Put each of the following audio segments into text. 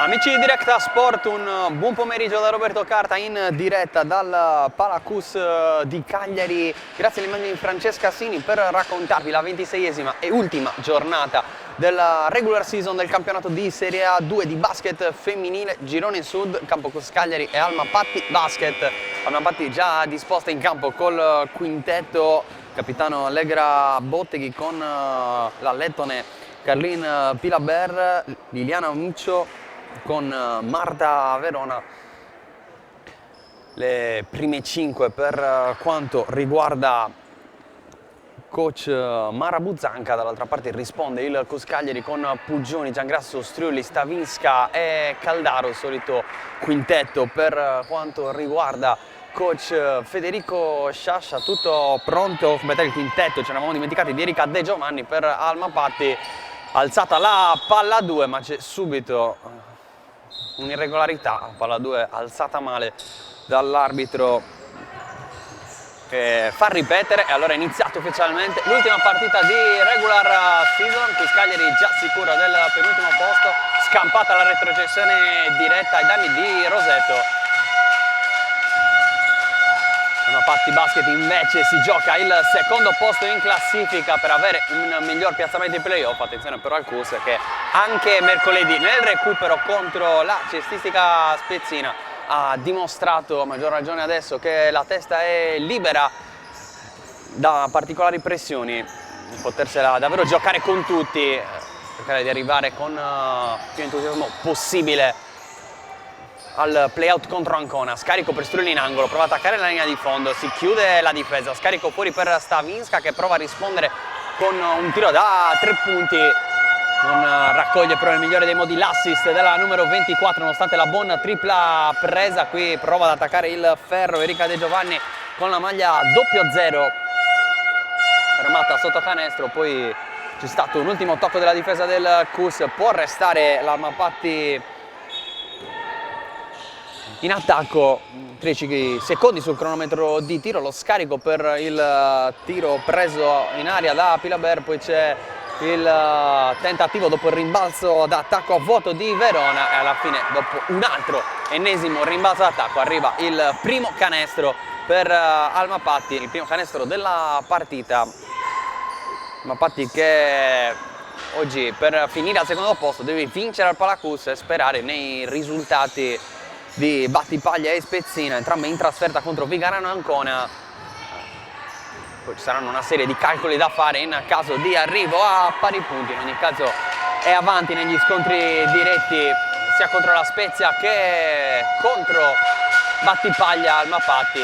Amici di Directa Sport, un buon pomeriggio da Roberto Carta in diretta dal Palacus di Cagliari. Grazie alle immagini di Francesca Sini per raccontarvi la 26esima e ultima giornata della regular season del campionato di Serie A2 di basket femminile Girone Sud, Campocus Cagliari e Alma Patti Basket. Alma Patti già disposta in campo col quintetto, capitano Allegra Botteghi con la lettone Carlin Pilaber, Liliana Miccio con Marta Verona. Le prime 5 per quanto riguarda coach Mara Buzzanca. Dall'altra parte risponde il CUS Cagliari con Puggioni, Giangrasso, Striulli, Stavinska e Caldaro, solito quintetto per quanto riguarda coach Federico Sciascia. Tutto pronto a completare il quintetto, ce ne avevamo dimenticati, di Erika De Giovanni per Alma Patti. Alzata la palla 2, ma c'è subito un'irregolarità, palla 2 alzata male dall'arbitro che fa ripetere, e allora è iniziato ufficialmente l'ultima partita di regular season. CUS Cagliari già sicuro del penultimo posto, scampata la retrocessione diretta ai danni di Roseto. Alma Patti Basket invece si gioca il secondo posto in classifica per avere un miglior piazzamento in playoff. Attenzione però al CUS che anche mercoledì nel recupero contro la cestistica spezzina ha dimostrato, a maggior ragione adesso che la testa è libera da particolari pressioni, di potersela davvero giocare con tutti, cercare di arrivare con più entusiasmo possibile al playout contro Ancona. Scarico per Strulli in angolo, prova a attaccare la linea di fondo, si chiude la difesa, scarico fuori per Stavinska che prova a rispondere con un tiro da 3 punti. Non raccoglie però nel migliore dei modi l'assist della numero 24 nonostante la buona tripla presa. Qui prova ad attaccare il ferro Erika De Giovanni con la maglia 00, fermata sotto canestro. Poi c'è stato un ultimo tocco della difesa del CUS, può restare l'Alma Patti in attacco. 13 secondi sul cronometro di tiro, lo scarico per il tiro preso in aria da Pilaber, poi c'è il tentativo dopo il rimbalzo d'attacco a vuoto di Verona e alla fine, dopo un altro ennesimo rimbalzo d'attacco, arriva il primo canestro per Alma Patti, il primo canestro della partita. Alma Patti che oggi per finire al secondo posto deve vincere al Palacus e sperare nei risultati di Battipaglia e Spezzina, entrambe in trasferta contro Vigarano e Ancona. Poi ci saranno una serie di calcoli da fare in caso di arrivo a pari punti. In ogni caso è avanti negli scontri diretti sia contro la Spezia che contro Battipaglia Alma Patti,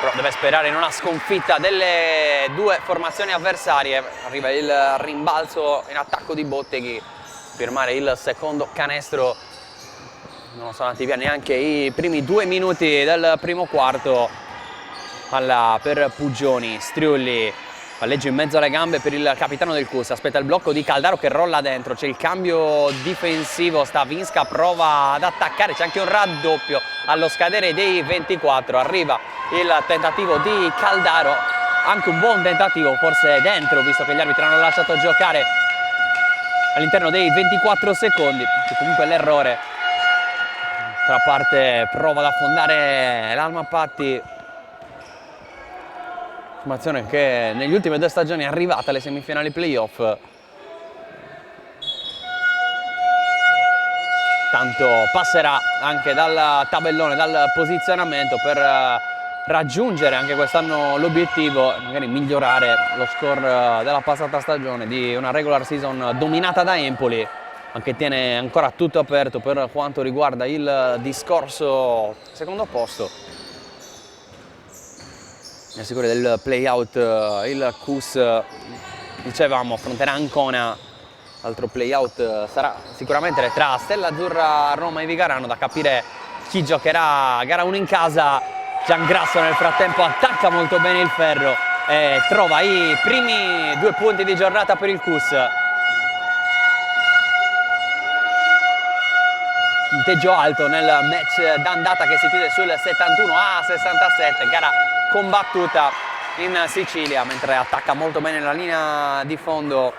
però deve sperare in una sconfitta delle due formazioni avversarie. Arriva il rimbalzo in attacco di Botteghi, firmare il secondo canestro. Non sono andati via neanche i primi 2 minuti del primo quarto. Palla per Puggioni, Striulli, palleggio in mezzo alle gambe per il capitano del CUS, aspetta il blocco di Caldaro che rolla dentro, c'è il cambio difensivo, Stavinska prova ad attaccare, c'è anche un raddoppio allo scadere dei 24, arriva il tentativo di Caldaro, anche un buon tentativo, forse dentro, visto che gli arbitri hanno lasciato giocare all'interno dei 24 secondi, c'è comunque l'errore. Tra parte prova ad affondare l'Alma Patti, formazione che negli ultimi 2 stagioni è arrivata alle semifinali playoff. Tanto passerà anche dal tabellone, dal posizionamento per raggiungere anche quest'anno l'obiettivo, magari migliorare lo score della passata stagione di una regular season dominata da Empoli, anche tiene ancora tutto aperto per quanto riguarda il discorso secondo posto. Nel sicuro del play-out il CUS, dicevamo, affronterà Ancona. Altro play-out sarà sicuramente tra Stella Azzurra, Roma e Vigarano, da capire chi giocherà gara 1 in casa. Giangrasso nel frattempo attacca molto bene il ferro e trova i primi 2 punti di giornata per il CUS. Punteggio alto nel match d'andata che si chiude sul 71-67, gara combattuta in Sicilia, mentre attacca molto bene la linea di fondo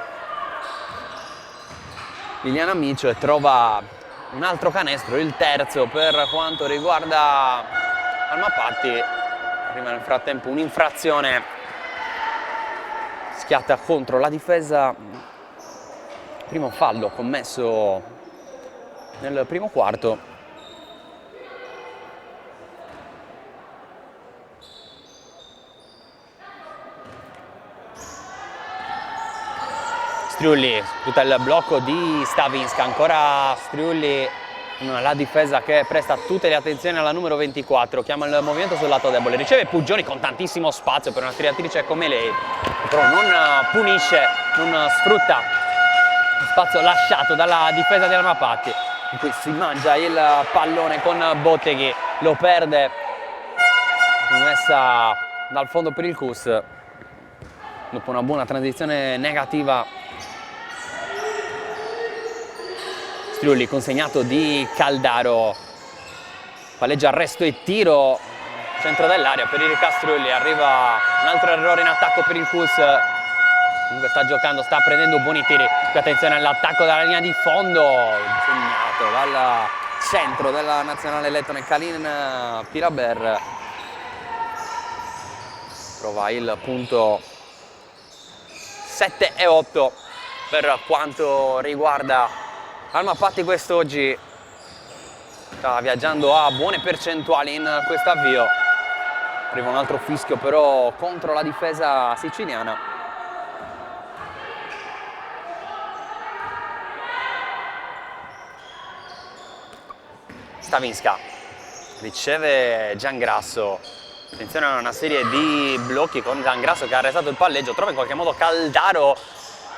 Liliana Micio e trova un altro canestro, il terzo per quanto riguarda Alma Patti. Arriva nel frattempo un'infrazione schiatta contro la difesa. Primo fallo commesso nel primo quarto. Striulli, tutto il blocco di Stavinska, ancora Striulli, la difesa che presta tutte le attenzioni alla numero 24, chiama il movimento sul lato debole, riceve Puggioni con tantissimo spazio per una tiratrice come lei, però non punisce, non sfrutta lo spazio lasciato dalla difesa di Alma Patti, in cui si mangia il pallone con Botteghi, lo perde, messa dal fondo per il Cus, dopo una buona transizione negativa. Striulli consegnato di Caldaro, palleggia arresto e tiro, centro dell'area per Erika Striulli, arriva un altro errore in attacco per il Cus, comunque sta giocando, sta prendendo buoni tiri, più attenzione all'attacco dalla linea di fondo, segnato dal centro della nazionale lettone Kalin Piraber, trova il punto 7-8 per quanto riguarda Alma Patti. Quest'oggi sta viaggiando a buone percentuali in questo avvio. Arriva un altro fischio però contro la difesa siciliana. Stavinska riceve Giangrasso. Attenzione a una serie di blocchi con Giangrasso che ha arrestato il palleggio. Trova in qualche modo Caldaro.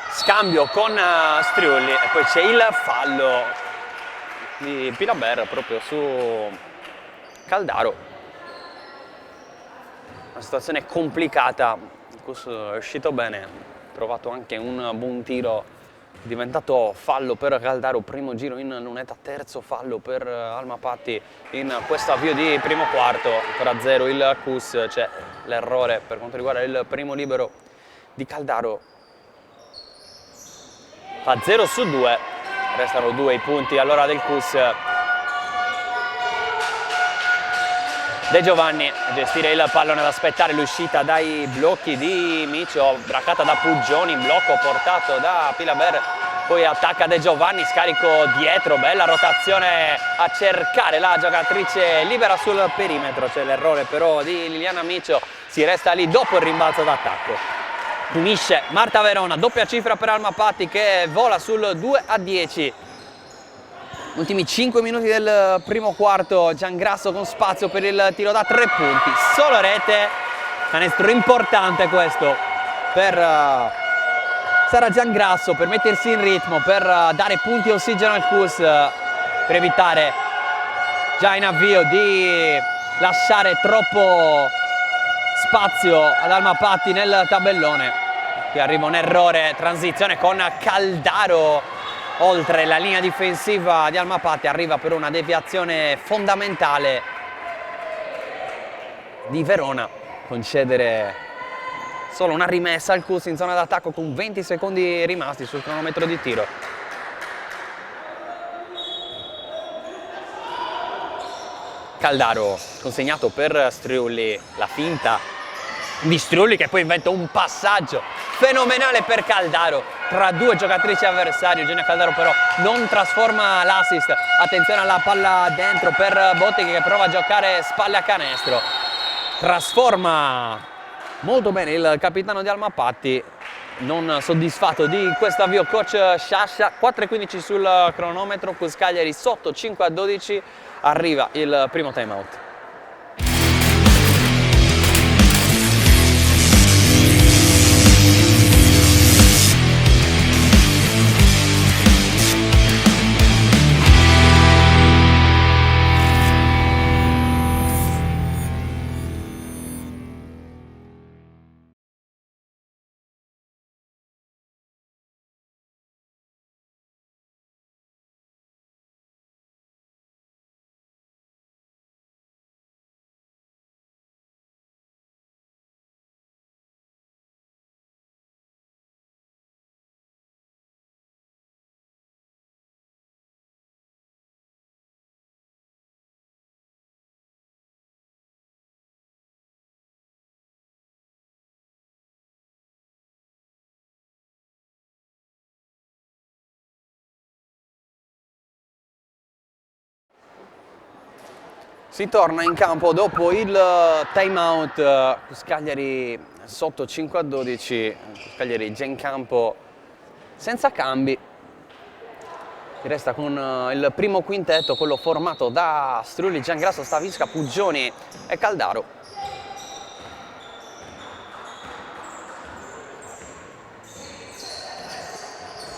Scambio con Striulli e poi c'è il fallo di Piraber proprio su Caldaro. Una situazione complicata, è uscito bene, ha trovato anche un buon tiro, è diventato fallo per Caldaro, primo giro in lunetta, terzo fallo per Alma Patti in questo avvio di primo quarto, ancora 0 il Cus, c'è l'errore per quanto riguarda il primo libero di Caldaro. Fa 0 su 2, restano 2 i punti all'ora del Cus. De Giovanni a gestire il pallone, ad aspettare l'uscita dai blocchi di Micio, braccata da Puggioni, blocco portato da Piraber, poi attacca De Giovanni, scarico dietro, bella rotazione a cercare la giocatrice libera sul perimetro, c'è l'errore però di Liliana Micio, si resta lì dopo il rimbalzo d'attacco. Punisce Marta Verona, doppia cifra per Alma Patti che vola sul 2-10. Ultimi 5 minuti del primo quarto, Giangrasso con spazio per il tiro da 3 punti, solo rete, canestro importante questo per Sara Giangrasso, per mettersi in ritmo, per dare punti e ossigeno al Cus, per evitare già in avvio di lasciare troppo spazio ad Alma Patti nel tabellone. Qui arriva un errore, transizione con Caldaro oltre la linea difensiva di Alma Patti, arriva per una deviazione fondamentale di Verona, concedere solo una rimessa al Cus in zona d'attacco con 20 secondi rimasti sul cronometro di tiro. Caldaro consegnato per Striulli, la finta di Striulli che poi inventa un passaggio fenomenale per Caldaro tra due giocatrici avversarie. Eugenia Caldaro però non trasforma l'assist, attenzione alla palla dentro per Botteghi che prova a giocare spalle a canestro, trasforma molto bene il capitano di Alma Patti, non soddisfatto di questo avvio coach Sciascia. 4:15 sul cronometro, Cus Cagliari sotto 5-12, arriva il primo time out. Si torna in campo dopo il time out, Cagliari sotto 5-12, Cagliari già in campo senza cambi. Si resta con il primo quintetto, quello formato da Strulli, Giangrasso, Stavisca, Puggioni e Caldaro.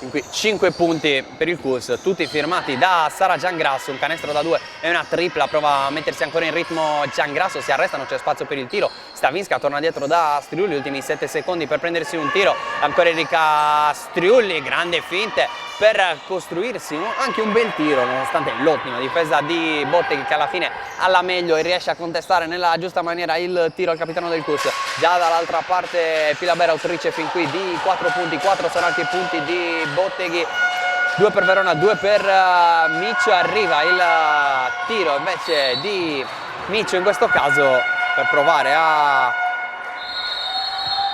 In cui 5 punti per il CUS, tutti firmati da Sara Giangrasso, un canestro da 2 e una tripla, prova a mettersi ancora in ritmo Giangrasso, si arrestano, c'è spazio per il tiro, Stavinska torna dietro da Striulli, ultimi 7 secondi per prendersi un tiro, ancora Enrica Striulli, grande finte per costruirsi anche un bel tiro, nonostante l'ottima difesa di Botteghi che alla fine alla meglio e riesce a contestare nella giusta maniera il tiro al capitano del CUS. Già dall'altra parte Pilabera autrice fin qui di 4 punti, 4 sono anche i punti di Botteghi, 2 per Verona, 2 per Miccio, arriva il tiro invece di Miccio in questo caso per provare a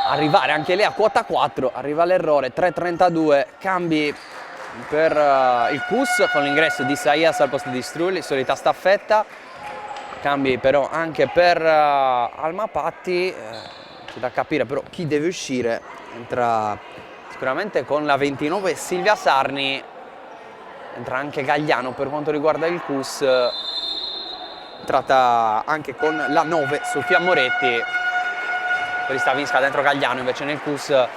arrivare anche lì a quota 4, arriva l'errore, 3:32, cambi per il CUS con l'ingresso di Saias al posto di Strulli, solita staffetta, cambi però anche per Alma Patti, c'è da capire però chi deve uscire, entra sicuramente con la 29 Silvia Sarni, entra anche Gagliano per quanto riguarda il CUS, tratta anche con la 9 Sofia Moretti, per Stavinska dentro Gagliano, invece nel CUS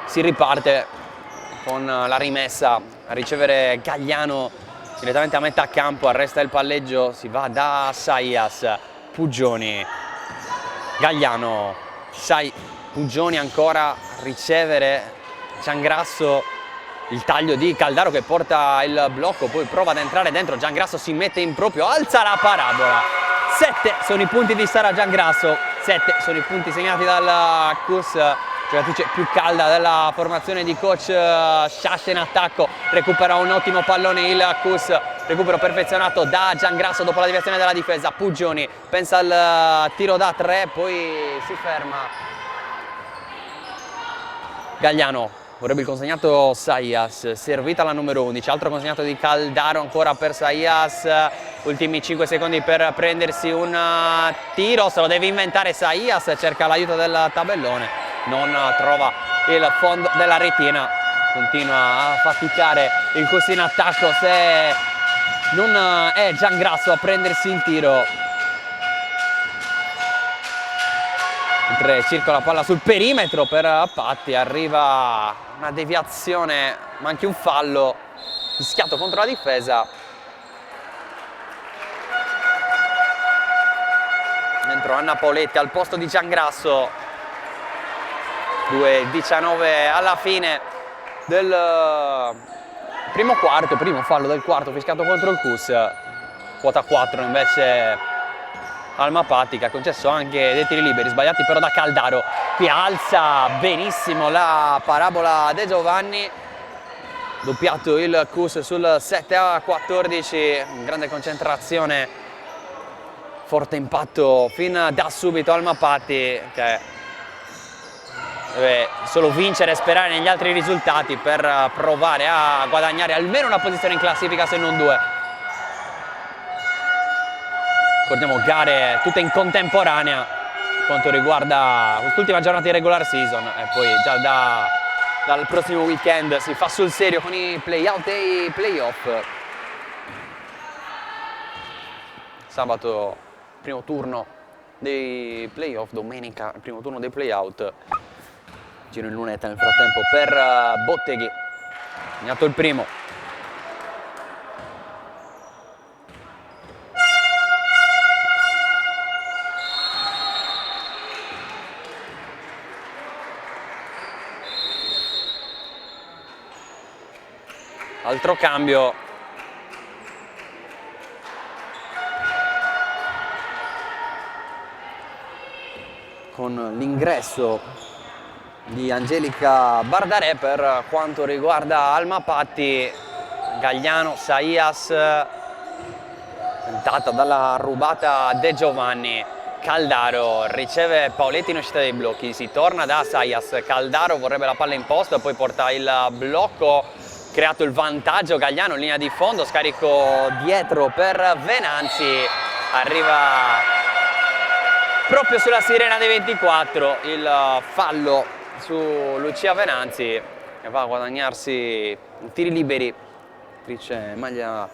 si riparte con la rimessa, a ricevere Gagliano direttamente a metà campo, arresta il palleggio, si va da Saias, Puggioni, Gagliano, Puggioni ancora a ricevere Giangrasso, il taglio di Caldaro che porta il blocco, poi prova ad entrare dentro, Giangrasso si mette in proprio, alza la parabola, 7 sono i punti di Sara Giangrasso, 7 sono i punti segnati dal CUS, giocatrice più calda della formazione di coach Sciascia in attacco, recupera un ottimo pallone il CUS, recupero perfezionato da Giangrasso dopo la deviazione della difesa, Puggioni pensa al tiro da 3, poi si ferma Gagliano, vorrebbe il consegnato Saias, servita la numero 11, altro consegnato di Caldaro ancora per Saias, ultimi 5 secondi per prendersi un tiro, se lo deve inventare Saias, cerca l'aiuto del tabellone, non trova il fondo della retina, continua a faticare il CUS in attacco, se non è Giangrasso a prendersi in tiro, mentre circola la palla sul perimetro per Patti, arriva una deviazione ma anche un fallo fischiato contro la difesa, dentro Anna Pauletti al posto di Giangrasso, 2:19 alla fine del primo quarto, primo fallo del quarto fischiato contro il CUS, quota 4 invece Alma Patti che ha concesso anche dei tiri liberi sbagliati però da Caldaro, qui alza benissimo la parabola De Giovanni, doppiato il CUS sul 7-14, grande concentrazione, forte impatto fin da subito Alma Patti che deve solo vincere e sperare negli altri risultati per provare a guadagnare almeno una posizione in classifica se non 2. Ricordiamo gare tutte in contemporanea quanto riguarda quest'ultima giornata di regular season e poi già dal prossimo weekend si fa sul serio con i play-out e i play-off. Sabato primo turno dei play-off, domenica il primo turno dei play-out. Giro in lunetta nel frattempo per Botteghi, segnato il primo. Altro cambio. Con l'ingresso di Angelica Bardarè per quanto riguarda Alma Patti, Gagliano, Saias, tentata dalla rubata De Giovanni, Caldaro riceve Pauletti in uscita dei blocchi, si torna da Saias, Caldaro vorrebbe la palla in posta, poi porta il blocco creato il vantaggio. Gagliano in linea di fondo, scarico dietro per Venanzi, arriva proprio sulla sirena dei 24 il fallo su Lucia Venanzi, che va a guadagnarsi i tiri liberi. Maglia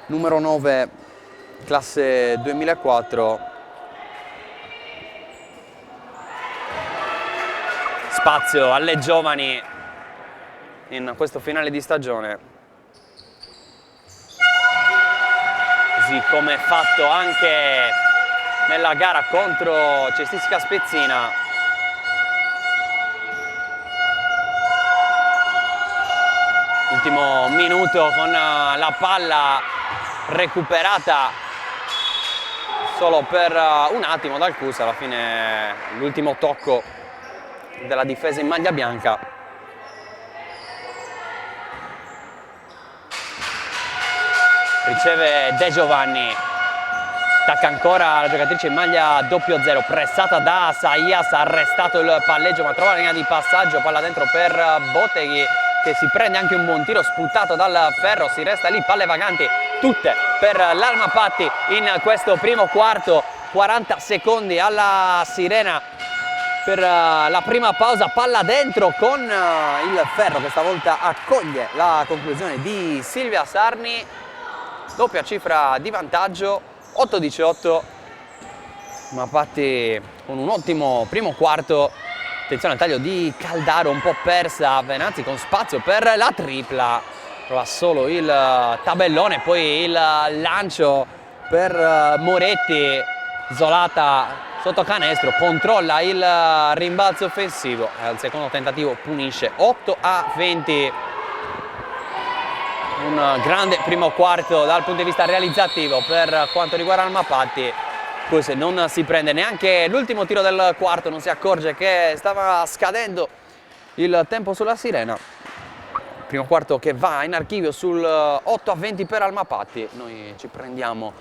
numero 9, classe 2004. Spazio alle giovani in questo finale di stagione, così come fatto anche nella gara contro Cestistica Spezzina. Ultimo minuto con la palla recuperata solo per un attimo dal Cus, alla fine l'ultimo tocco della difesa in maglia bianca. Riceve De Giovanni, attacca ancora la giocatrice in maglia 00, pressata da Saias, ha arrestato il palleggio ma trova la linea di passaggio, palla dentro per Botteghi che si prende anche un buon tiro sputato dal ferro, si resta lì, palle vaganti tutte per l'Alma Patti in questo primo quarto. 40 secondi alla sirena per la prima pausa, palla dentro con il ferro che stavolta accoglie la conclusione di Silvia Sarni, doppia cifra di vantaggio, 8-18. Alma Patti con un ottimo primo quarto. Attenzione al taglio di Caldaro, un po' persa Venanzi con spazio per la tripla, trova solo il tabellone, poi il lancio per Moretti, isolata sotto canestro, controlla il rimbalzo offensivo e al secondo tentativo punisce. 8-20, un grande primo quarto dal punto di vista realizzativo per quanto riguarda Alma Patti. Poi se non si prende neanche l'ultimo tiro del quarto, non si accorge che stava scadendo il tempo sulla sirena. Primo quarto che va in archivio sul 8-20 per Alma Patti. Noi ci prendiamo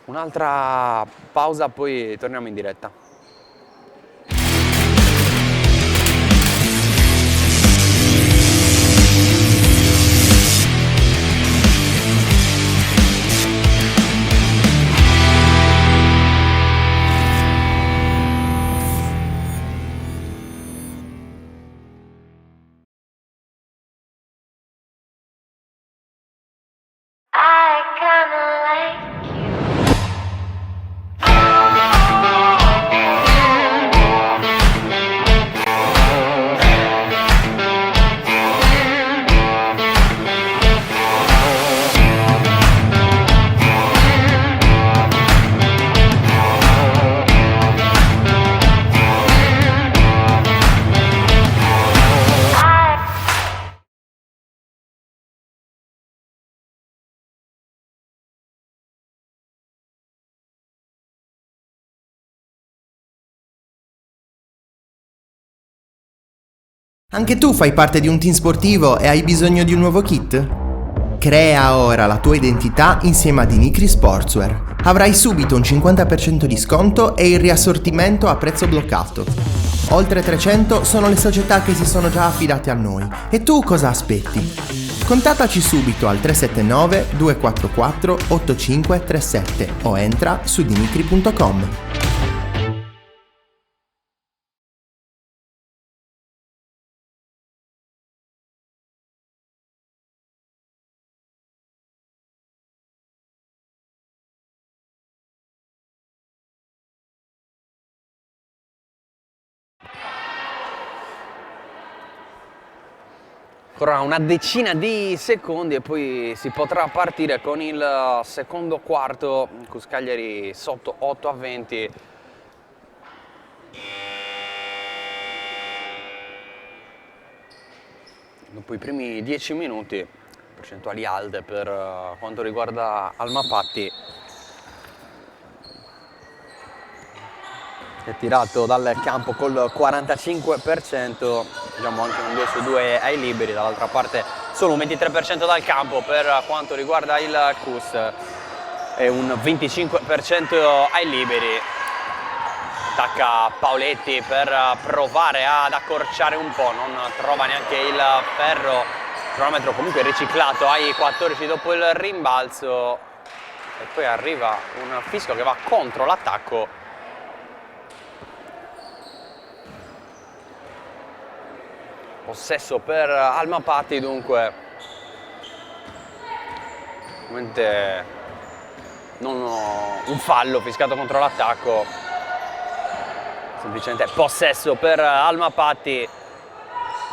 un'altra pausa, poi torniamo in diretta. Anche tu fai parte di un team sportivo e hai bisogno di un nuovo kit? Crea ora la tua identità insieme a Dinicri Sportswear. Avrai subito un 50% di sconto e il riassortimento a prezzo bloccato. Oltre 300 sono le società che si sono già affidate a noi. E tu cosa aspetti? Contattaci subito al 379 244 8537 o entra su dinicri.com. Ancora una decina di secondi e poi si potrà partire con il secondo quarto. Cus Cagliari sotto 8-20. Dopo i primi 10 minuti, percentuali alte per quanto riguarda Alma Patti. È tirato dal campo col 45%, diciamo anche un 2 su 2 ai liberi, dall'altra parte solo un 23% dal campo per quanto riguarda il Cus e un 25% ai liberi. Attacca Paoletti per provare ad accorciare un po', non trova neanche il ferro cronometro comunque riciclato ai 14 dopo il rimbalzo, e poi arriva un fischio che va contro l'attacco. Possesso per Alma Patti, dunque ovviamente non un fallo fischiato contro l'attacco, semplicemente possesso per Alma Patti.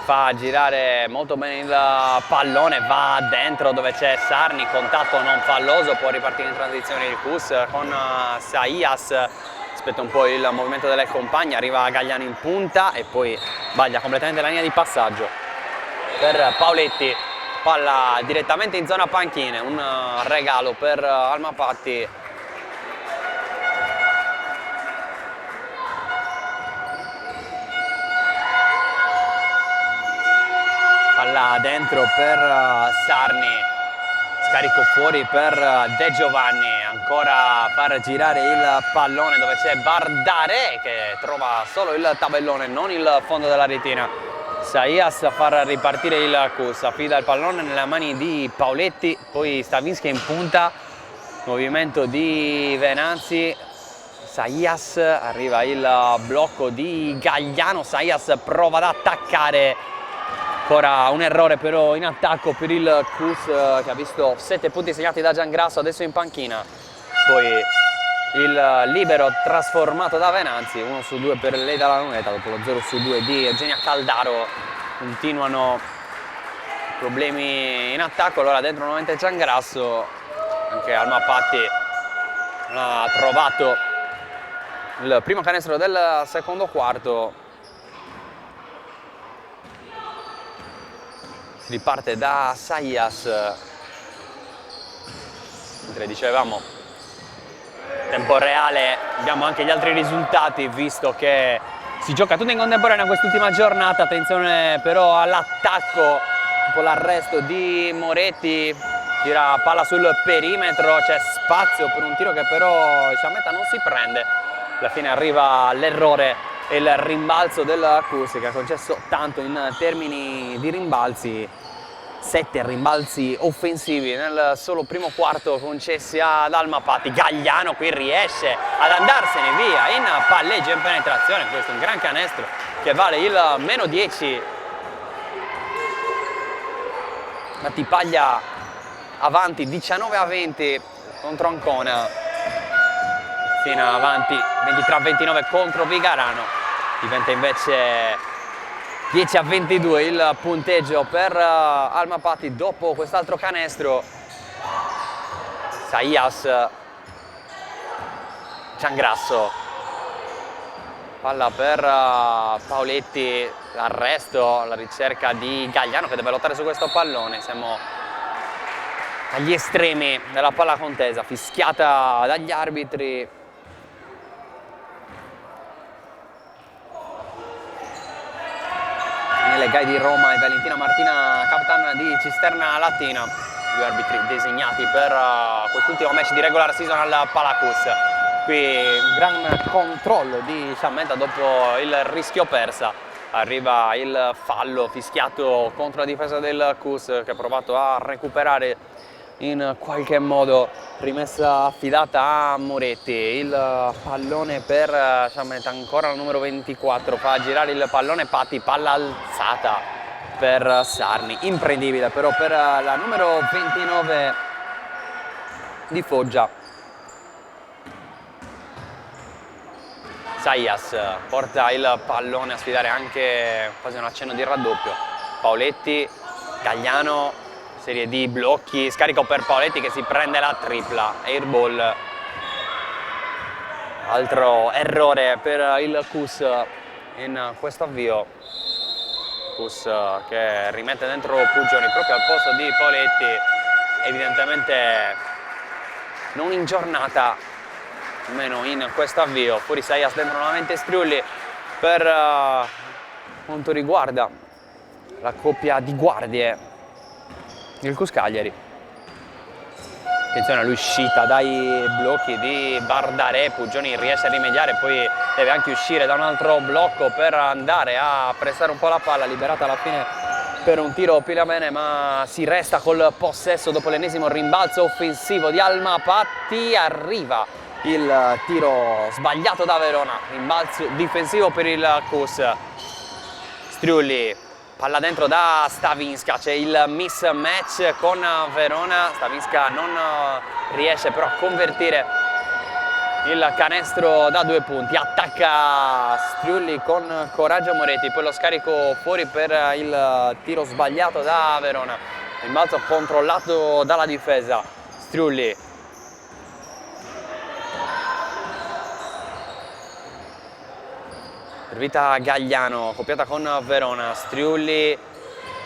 Fa girare molto bene il pallone, va dentro dove c'è Sarni, contatto non falloso, può ripartire in transizione il Cus con Saias, aspetta un po' il movimento delle compagne, arriva Gagliano in punta e poi sbaglia completamente la linea di passaggio per Pauletti, palla direttamente in zona panchine, un regalo per Alma Patti. Palla dentro per Sarni, scarico fuori per De Giovanni, ancora far girare il pallone dove c'è Bardare che trova solo il tabellone, non il fondo della retina. Saias a far ripartire il Cus, affida il pallone nelle mani di Pauletti, poi Stavinski in punta, movimento di Venanzi, Saias, arriva il blocco di Gagliano, Saias prova ad attaccare. Ancora un errore però in attacco per il Cus che ha visto 7 punti segnati da Giangrasso, adesso in panchina. Poi il libero trasformato da Venanzi, 1 su 2 per lei dalla lunetta dopo lo 0 su 2 di Eugenia Caldaro. Continuano problemi in attacco, allora dentro nuovamente Giangrasso, anche Alma Patti ha trovato il primo canestro del secondo quarto. Riparte da Saias, mentre dicevamo tempo reale abbiamo anche gli altri risultati, visto che si gioca tutto in contemporanea quest'ultima giornata. Attenzione però all'attacco dopo l'arresto di Moretti, tira palla sul perimetro, c'è spazio per un tiro che però Sciametta non si prende, alla fine arriva l'errore e il rimbalzo del Cus che ha concesso tanto in termini di rimbalzi, 7 rimbalzi offensivi nel solo primo quarto concessi ad Alma Patti. Gagliano qui riesce ad andarsene via in palleggio in penetrazione, questo è un gran canestro che vale il -10. Battipaglia avanti 19-20 contro Ancona, fino avanti 23-29 contro Vigarano, diventa invece 10-22 il punteggio per Alma Patti dopo quest'altro canestro. Saias, Giangrasso, palla per Pauletti, l'arresto, la ricerca di Gagliano che deve lottare su questo pallone. Siamo agli estremi della palla contesa, fischiata dagli arbitri. Nelle Gai di Roma e Valentina Martina, capitana di Cisterna Latina, 2 arbitri designati per quest'ultimo match di regular season al Palacus. Qui un gran controllo di Sciametta dopo il rischio persa, arriva il fallo fischiato contro la difesa del Cus che ha provato a recuperare in qualche modo, rimessa affidata a Moretti. Il pallone per Sciametta, ancora il numero 24, fa girare il pallone Patti, palla alzata per Sarni, imprendibile però per la numero 29 di Foggia. Saias porta il pallone a sfidare anche quasi un accenno di raddoppio. Pauletti, Gagliano, serie di blocchi, scarico per Pauletti che si prende la tripla, airball. Altro errore per il Cus in questo avvio. Cus che rimette dentro Pugioni proprio al posto di Pauletti, evidentemente non in giornata, almeno in questo avvio. Fuori Saias, dentro nuovamente Striulli per quanto riguarda la coppia di guardie il Cus Cagliari. Attenzione all'uscita dai blocchi di Bardare, Pugioni riesce a rimediare, poi deve anche uscire da un altro blocco per andare a pressare un po' la palla, liberata alla fine per un tiro pila bene, ma si resta col possesso dopo l'ennesimo rimbalzo offensivo di Almapatti. Arriva il tiro sbagliato da Verona, rimbalzo difensivo per il Cus. Striulli, palla dentro da Stavinska, c'è il mismatch con Verona. Stavinska non riesce però a convertire il canestro da 2 punti. Attacca Striulli con coraggio Moretti, poi lo scarico fuori per il tiro sbagliato da Verona. Rimbalzo controllato dalla difesa. Striulli, servita Gagliano, copiata con Verona. Striulli,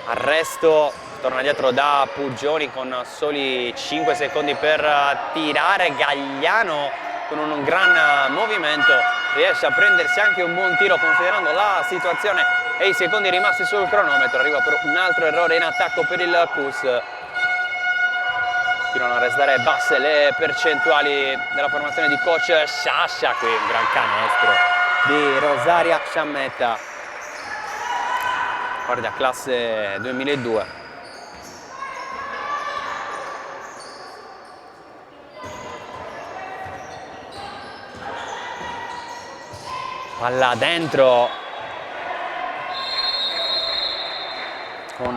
arresto, torna dietro da Puggioni con soli 5 secondi per tirare. Gagliano con un gran movimento riesce a prendersi anche un buon tiro considerando la situazione e i secondi rimasti sul cronometro. Arriva però un altro errore in attacco per il Cus. Continuano a restare basse le percentuali della formazione di coach Sciascia. Qui un gran canestro di Rosaria Sciammetta, guarda, classe 2002. Palla dentro con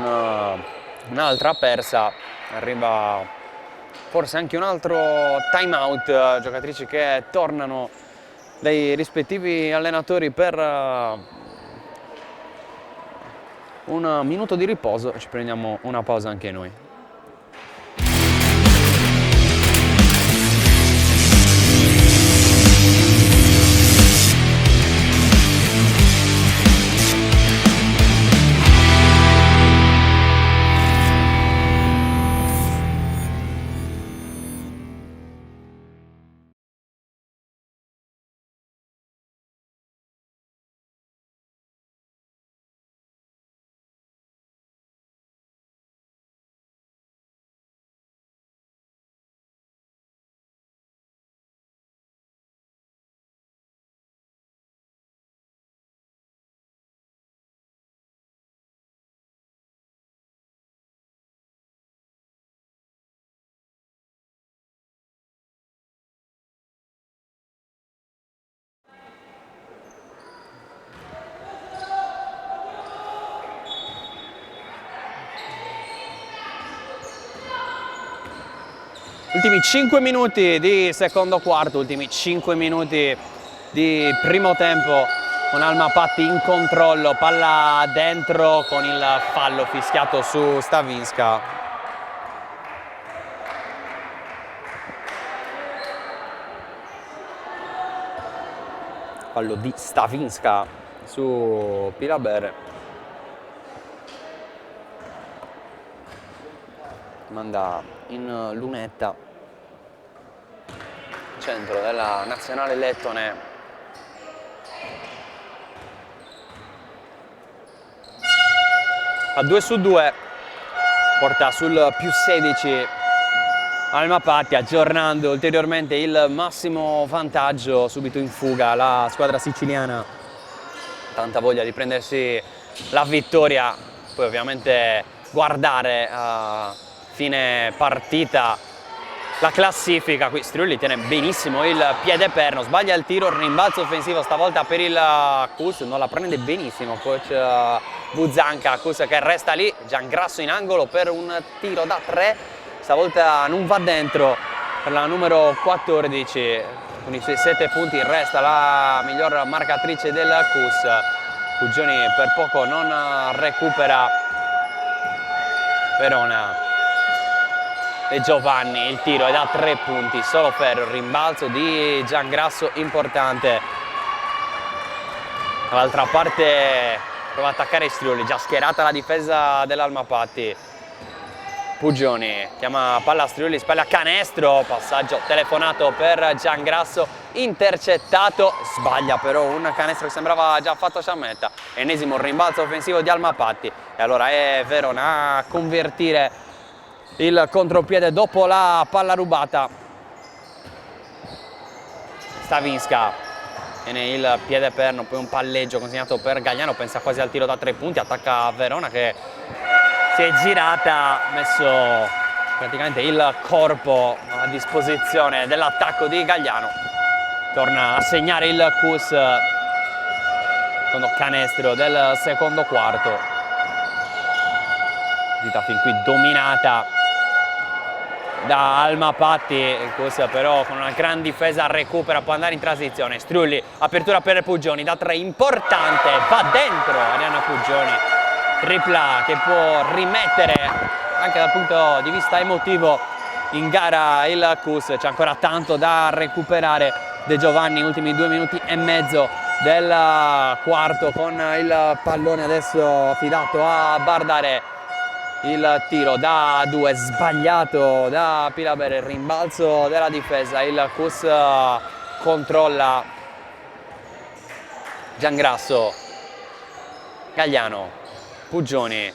un'altra persa. Arriva forse anche un altro time out, giocatrici che tornano dai rispettivi allenatori per un minuto di riposo. Ci prendiamo una pausa anche noi. Ultimi 5 minuti di secondo quarto, ultimi 5 minuti di primo tempo con Almapatti in controllo, palla dentro con il fallo fischiato su Stavinska. Fallo di Stavinska su Pilaber. Manda in lunetta, centro della nazionale lettone. A 2 su 2, porta sul più 16 Almapatti, aggiornando ulteriormente il massimo vantaggio. Subito in fuga la squadra siciliana, tanta voglia di prendersi la vittoria, poi ovviamente guardare a fine partita la classifica. Qui Striulli tiene benissimo il piede perno, sbaglia il tiro, rimbalzo offensivo stavolta per il Cus, non la prende benissimo coach Buzzanca. Cus che resta lì, Giangrasso in angolo per un tiro da 3, stavolta non va dentro per la numero 14, con i suoi 7 punti resta la miglior marcatrice del Cus. Puggioni per poco non recupera. Verona e Giovanni, il tiro è da 3 punti, solo ferro, rimbalzo di Giangrasso importante. Dall'altra parte prova a attaccare Striulli, già schierata la difesa dell'Almapatti. Puggioni chiama palla a Striulli, spalla canestro, passaggio telefonato per Giangrasso, intercettato, sbaglia però un canestro che sembrava già fatto a Sciammetta. Ennesimo rimbalzo offensivo di Almapatti e allora è Verona a convertire il contropiede dopo la palla rubata. Stavinska, Viene il piede perno, poi un palleggio consegnato per Galliano, pensa quasi al tiro da 3 punti, attacca Verona che si è girata, ha messo praticamente il corpo a disposizione dell'attacco di Galliano. Torna a segnare il Cus, secondo canestro del secondo quarto. Partita fin qui dominata da Alma Patti, il Cus però con una gran difesa recupera, può andare in transizione. Strulli, apertura per Puggioni, da 3 importante, va dentro Arianna Puggioni, tripla che può rimettere anche dal punto di vista emotivo in gara il Cus. C'è ancora tanto da recuperare. De Giovanni, ultimi 2 minuti e mezzo del quarto, con il pallone adesso affidato a Bardare. Il tiro da 2 sbagliato da Pilabere, il rimbalzo della difesa, il Cus controlla. Giangrasso, Galliano, Puggioni,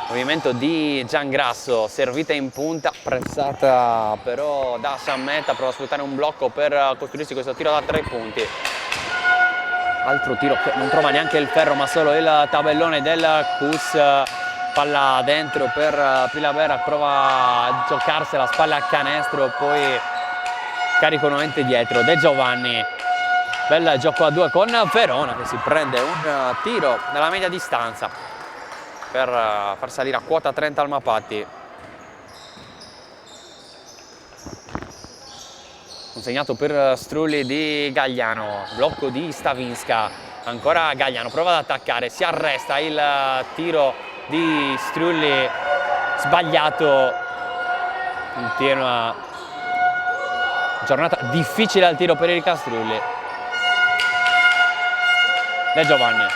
movimento di Giangrasso, servita in punta, pressata però da Sammetta, prova a sfruttare un blocco per costruirsi questo tiro da 3 punti. Altro tiro che non trova neanche il ferro ma solo il tabellone del Cus. Palla dentro per Pilabera, prova a giocarsela, spalla a canestro, poi carico nuovamente dietro. De Giovanni, bel gioco a 2 con Verona che si prende un tiro dalla media distanza per far salire a quota 30 Alma Patti. Consegnato per Strulli di Galliano, blocco di Stavinska, ancora Galliano, prova ad attaccare, si arresta, il tiro di Strulli sbagliato. Continua giornata difficile al tiro per Erika Strulli. De Giovanni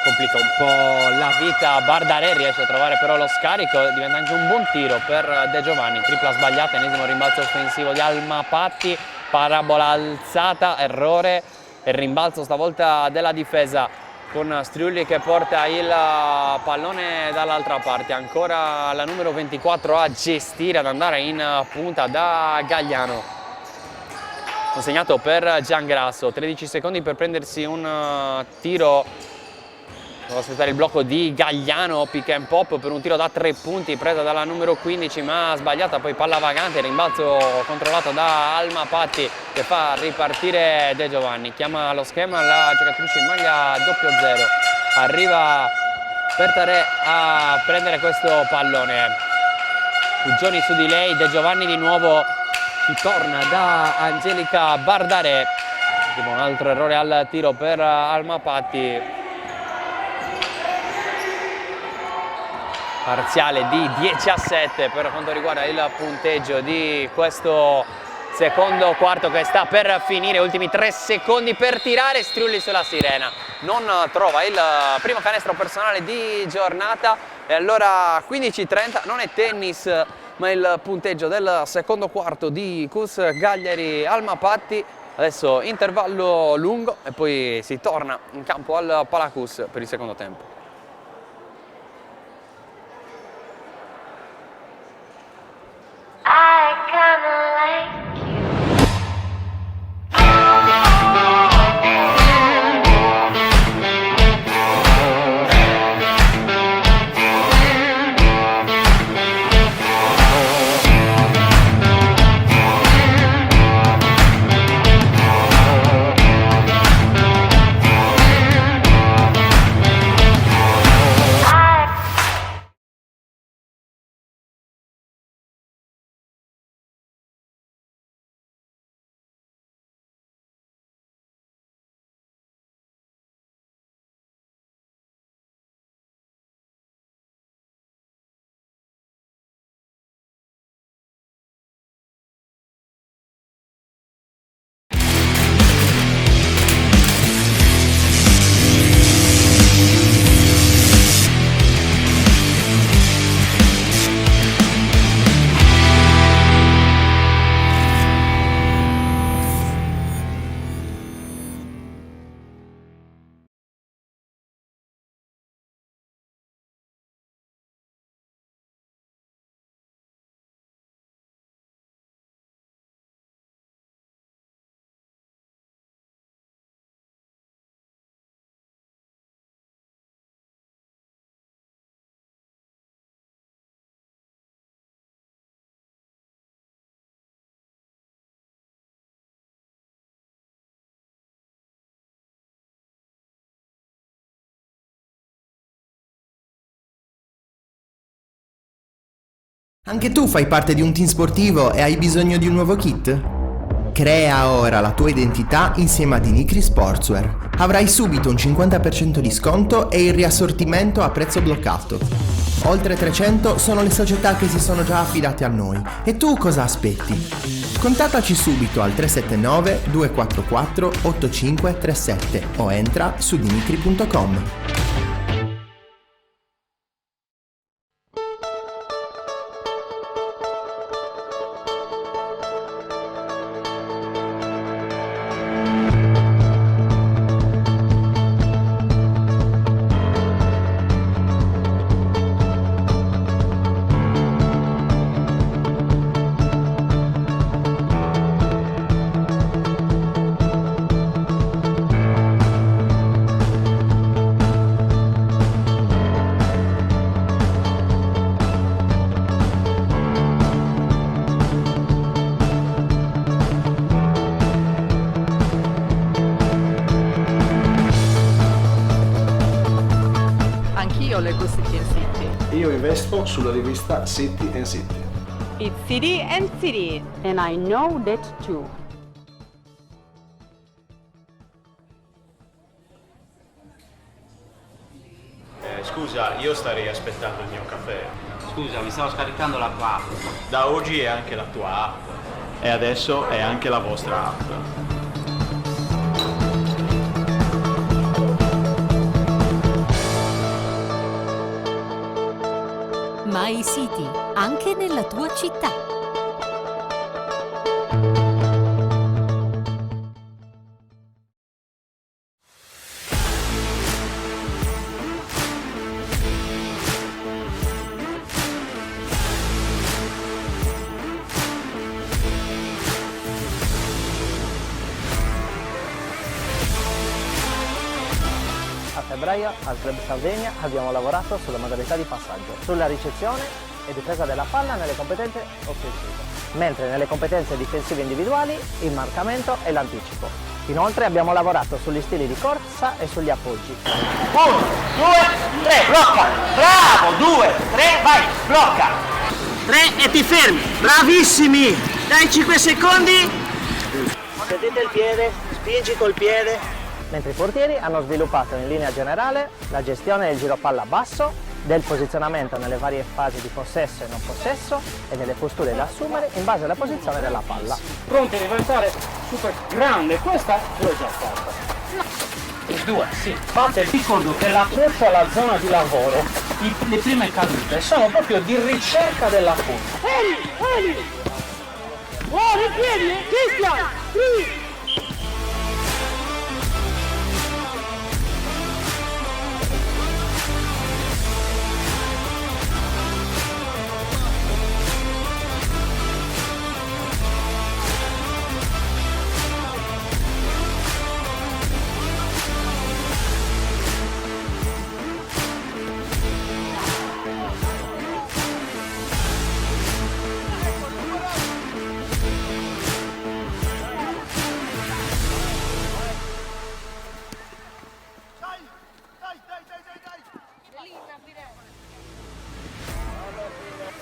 complica un po' la vita a Bardare, riesce a trovare però lo scarico, diventa anche un buon tiro per De Giovanni. Tripla sbagliata, ennesimo rimbalzo offensivo di Alma Patti, parabola alzata, errore e rimbalzo stavolta della difesa con Strulli che porta il pallone dall'altra parte. Ancora la numero 24 a gestire, ad andare in punta da Galliano. Consegnato per Giangrasso, 13 secondi per prendersi un tiro. Devo aspettare il blocco di Galliano, pick and pop per un tiro da 3 punti, presa dalla numero 15 ma sbagliata, poi palla vagante, rimbalzo controllato da Alma Patti che fa ripartire De Giovanni. Chiama lo schema la giocatrice in maglia 00, arriva Pertare a prendere questo pallone. Puggioni su di lei, De Giovanni di nuovo, si torna da Angelica Bardare. Un altro errore al tiro per Alma Patti. Parziale di 10-7 per quanto riguarda il punteggio di questo secondo quarto che sta per finire. Ultimi 3 secondi per tirare. Strulli sulla sirena, non trova il primo canestro personale di giornata e allora 15-30. Non è tennis ma il punteggio del secondo quarto di Cus Cagliari Alma Patti. Adesso intervallo lungo e poi si torna in campo al Palacus per il secondo tempo. I kinda like you. Anche tu fai parte di un team sportivo e hai bisogno di un nuovo kit? Crea ora la tua identità insieme a Dinicri Sportswear. Avrai subito un 50% di sconto e il riassortimento a prezzo bloccato. Oltre 300 sono le società che si sono già affidate a noi. E tu cosa aspetti? Contattaci subito al 379 244 8537 o entra su dinicri.com. Anch'io leggo City and City. Io investo sulla rivista City and City. It's City and City, and I know that too. Scusa, io starei aspettando il mio caffè. Scusa, mi stavo scaricando la tua app. Da oggi è anche la tua app. E adesso è anche la vostra app. My City, anche nella tua città. A febbraio al Club Sardegna abbiamo lavorato sulla modalità di passaggio, sulla ricezione e difesa della palla nelle competenze offensive, mentre nelle competenze difensive individuali il marcamento e l'anticipo. Inoltre abbiamo lavorato sugli stili di corsa e sugli appoggi. 1, 2, 3, blocca! Bravo! 2, 3, vai! Blocca! 3 e ti fermi! Bravissimi! Dai 5 secondi! Sentite il piede, spingi col piede. Mentre i portieri hanno sviluppato in linea generale la gestione del giro palla basso, del posizionamento nelle varie fasi di possesso e non possesso e delle posture da assumere in base alla posizione della palla. Pronti a diventare super grande, questa l'ho già fatta. No. 2, sì. Fate, ricordo che la corsa alla zona di lavoro, le prime cadute sono proprio di ricerca della punta. Eli! Oh, ripiedi! Cristian! Sì!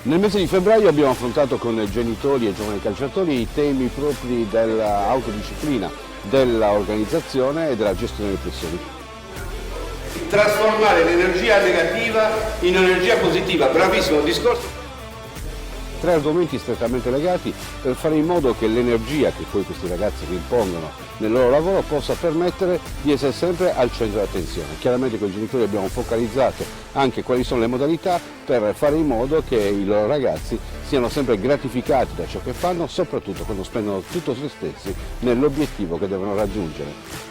Nel mese di febbraio abbiamo affrontato con genitori e giovani calciatori i temi propri dell'autodisciplina, dell'organizzazione e della gestione delle pressioni. Trasformare l'energia negativa in energia positiva, bravissimo discorso. 3 argomenti strettamente legati per fare in modo che l'energia che poi questi ragazzi rimpongono nel loro lavoro possa permettere di essere sempre al centro dell'attenzione. Chiaramente con i genitori abbiamo focalizzato anche quali sono le modalità per fare in modo che i loro ragazzi siano sempre gratificati da ciò che fanno, soprattutto quando spendono tutto se stessi nell'obiettivo che devono raggiungere.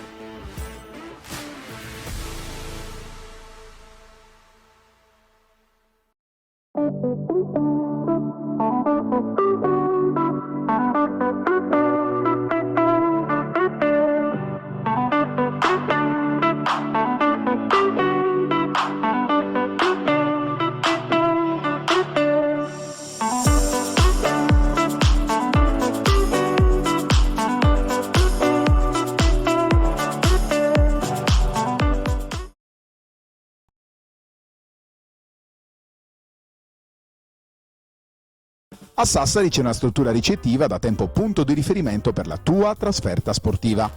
A Sassari c'è una struttura ricettiva da tempo punto di riferimento per la tua trasferta sportiva.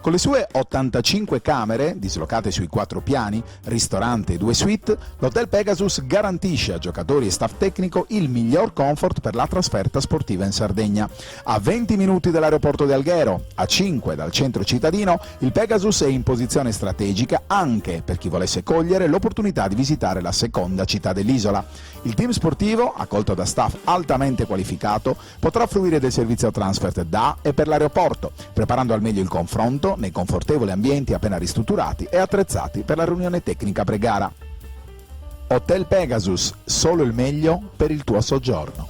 Con le sue 85 camere, dislocate sui 4 piani, ristorante e 2 suite, l'Hotel Pegasus garantisce a giocatori e staff tecnico il miglior comfort per la trasferta sportiva in Sardegna. A 20 minuti dall'aeroporto di Alghero, a 5 dal centro cittadino, il Pegasus è in posizione strategica anche per chi volesse cogliere l'opportunità di visitare la seconda città dell'isola. Il team sportivo, accolto da staff altamente qualificato, potrà fruire del servizio transfer da e per l'aeroporto, preparando al meglio il confronto nei confortevoli ambienti appena ristrutturati e attrezzati per la riunione tecnica pre-gara. Hotel Pegasus, solo il meglio per il tuo soggiorno.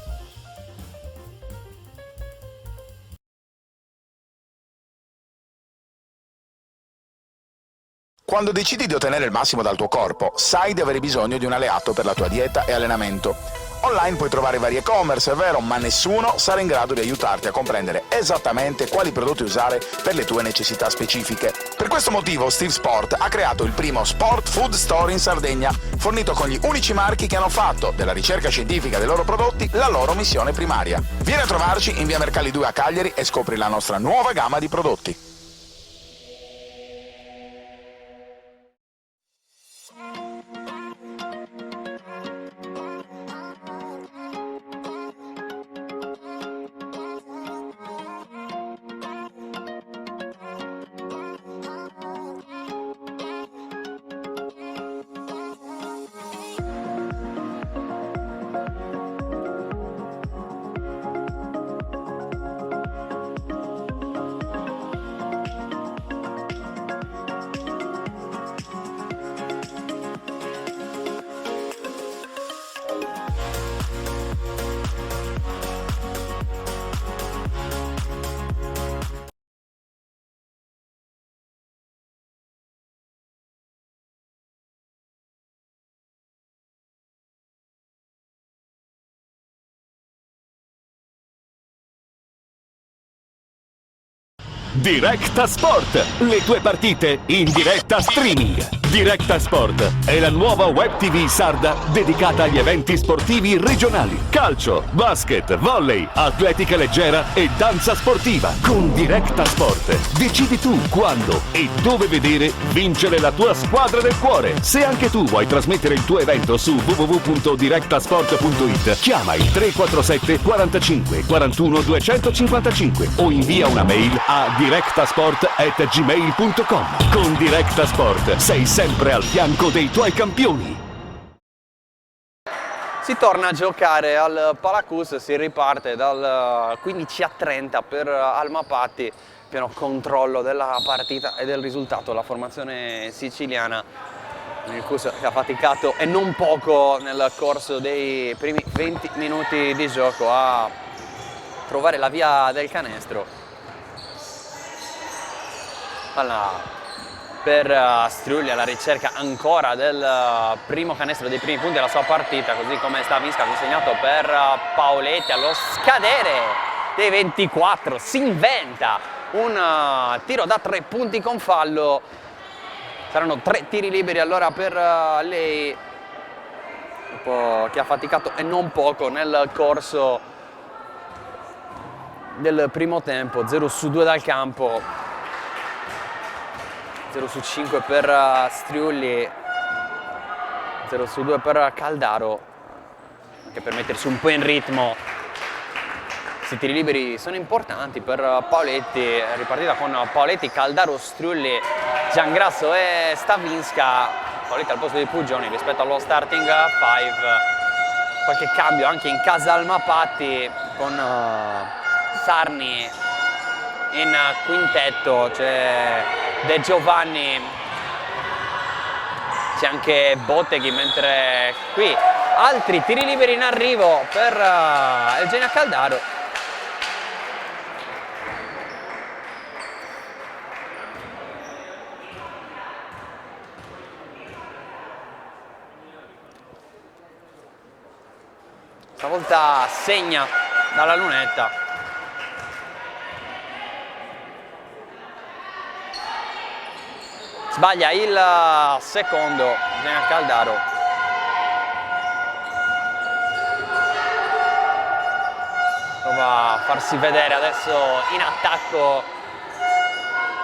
Quando decidi di ottenere il massimo dal tuo corpo, sai di avere bisogno di un alleato per la tua dieta e allenamento. Online puoi trovare vari e-commerce, è vero, ma nessuno sarà in grado di aiutarti a comprendere esattamente quali prodotti usare per le tue necessità specifiche. Per questo motivo Steve Sport ha creato il primo Sport Food Store in Sardegna, fornito con gli unici marchi che hanno fatto della ricerca scientifica dei loro prodotti la loro missione primaria. Vieni a trovarci in via Mercalli 2 a Cagliari e scopri la nostra nuova gamma di prodotti. Directa Sport, le tue partite in diretta streaming. Directa Sport è la nuova web TV sarda dedicata agli eventi sportivi regionali. Calcio, basket, volley, atletica leggera e danza sportiva. Con Directa Sport decidi tu quando e dove vedere vincere la tua squadra del cuore. Se anche tu vuoi trasmettere il tuo evento su www.directasport.it, chiama il 347 45 41 255 o invia una mail a directasport@gmail.com. Con Directa Sport sei sempre al fianco dei tuoi campioni. Si torna a giocare al Palacus, si riparte dal 15-30 per Alma Patti, pieno controllo della partita e del risultato. La formazione siciliana, il Cus che ha faticato e non poco nel corso dei primi 20 minuti di gioco a trovare la via del canestro. Palla per Striulli alla ricerca ancora del primo canestro, dei primi punti della sua partita, così come Stavinska ha consegnato per Paoletti allo scadere dei 24. Si inventa un tiro da 3 punti con fallo. Saranno 3 tiri liberi allora per lei, dopo che ha faticato e non poco nel corso del primo tempo. 0 su 2 dal campo, 0 su 5 per Striulli, 0 su 2 per Caldaro, anche per mettersi un po' in ritmo. Questi tiri liberi sono importanti per Paoletti, ripartita con Paoletti, Caldaro, Striulli, Giangrasso e Stavinska. Paoletti al posto di Pugioni rispetto allo starting 5, qualche cambio anche in casa Alma Patti con Sarni in quintetto, c'è De Giovanni, c'è anche Botteghi, mentre qui altri tiri liberi in arrivo per Eugenia Caldaro. Stavolta segna dalla lunetta. Sbaglia il secondo Eugenia Caldaro. prova a farsi vedere adesso in attacco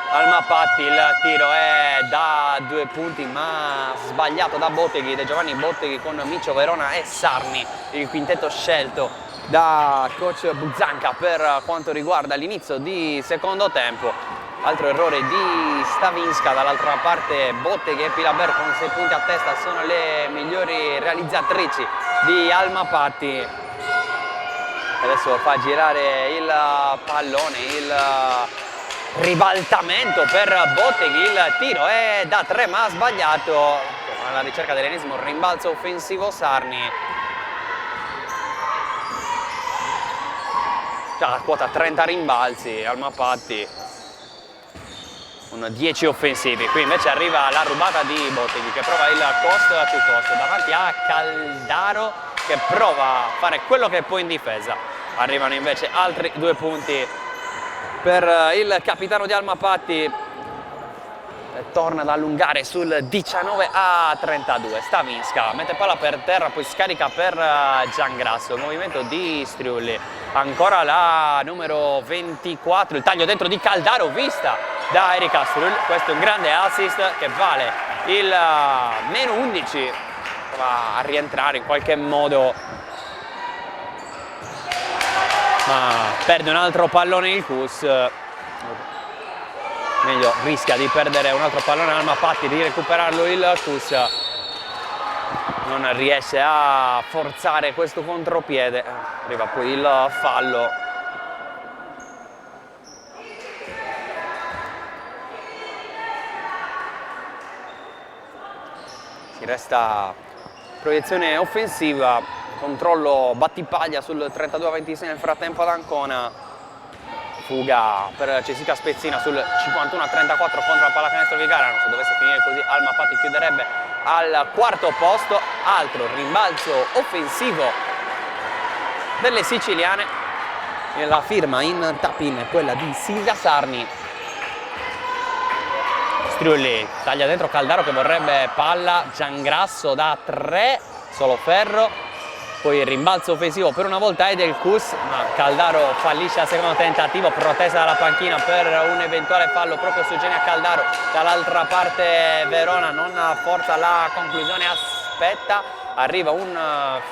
Almapatti, il tiro è da 2 punti ma sbagliato da Botteghi, De Giovanni Botteghi con Micio Verona e Sarni, il quintetto scelto da coach Buzzanca per quanto riguarda l'inizio di secondo tempo. Altro errore di Stavinska, dall'altra parte Botteghi e Pilaber con 6 punti a testa sono le migliori realizzatrici di Almapatti. Adesso fa girare il pallone, il ribaltamento per Botteghi, il tiro è da 3 ma sbagliato, alla ricerca dell'ennesimo rimbalzo offensivo Sarni. Già a quota 30 rimbalzi Almapatti con 10 offensivi. Qui invece arriva la rubata di Botteghi che prova il costo più costo davanti a Caldaro che prova a fare quello che può in difesa. Arrivano invece altri 2 punti per il capitano di Almapatti, torna ad allungare sul 19-32. Stavinska mette palla per terra, poi scarica per Giangrasso, il movimento di Striulli, ancora la numero 24, il taglio dentro di Caldaro vista da Erika Striulli. Questo è un grande assist che vale il meno 11, va a rientrare in qualche modo ma perde un altro pallone il Cus, meglio rischia di perdere un altro pallone Almapatti, di recuperarlo il Cus, non riesce a forzare questo contropiede, arriva poi il fallo. Si resta proiezione offensiva, controllo Battipaglia sul 32-26 nel frattempo ad Ancona, fuga per Cesica Spezzina sul 51-34 contro la pallacanestro Vigarano. Se dovesse finire così Almapatti chiuderebbe al quarto posto. Altro rimbalzo offensivo delle siciliane, la firma in tap-in è quella di Silvia Sarni. Striulli taglia dentro Caldaro che vorrebbe palla, Giangrasso da 3, solo ferro. Poi il rimbalzo offensivo per una volta è del Cus, ma Caldaro fallisce al secondo tentativo, protesa dalla panchina per un eventuale fallo proprio su Genia Caldaro. Dall'altra parte Verona non forza la conclusione, aspetta, arriva un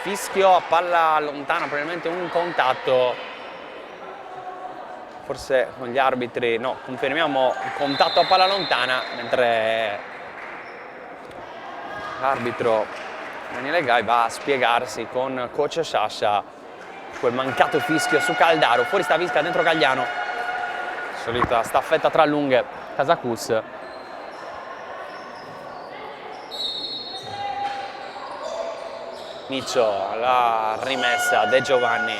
fischio a palla lontana, probabilmente un contatto. Forse con gli arbitri, no, confermiamo il contatto a palla lontana, mentre l'arbitro Daniele Gai va a spiegarsi con coach Sciascia quel mancato fischio su Caldaro. Fuori Stavinska, dentro Gagliano, solita staffetta tra lunghe, Casacus. Miccio, la rimessa, De Giovanni,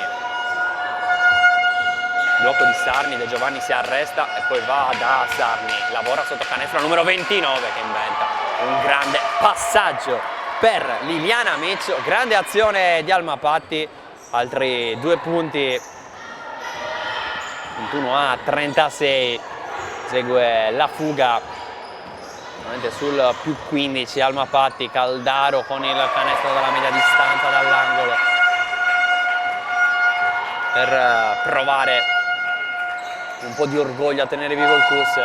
blocco di Sarni, De Giovanni si arresta e poi va da Sarni, lavora sotto canestro numero 29 che inventa un grande passaggio per Liliana Miccio, grande azione di Almapatti, altri 2 punti, 21-36, segue la fuga sul più 15 Almapatti, Caldaro con il canestro dalla media distanza dall'angolo per provare un po' di orgoglio a tenere vivo il Cus.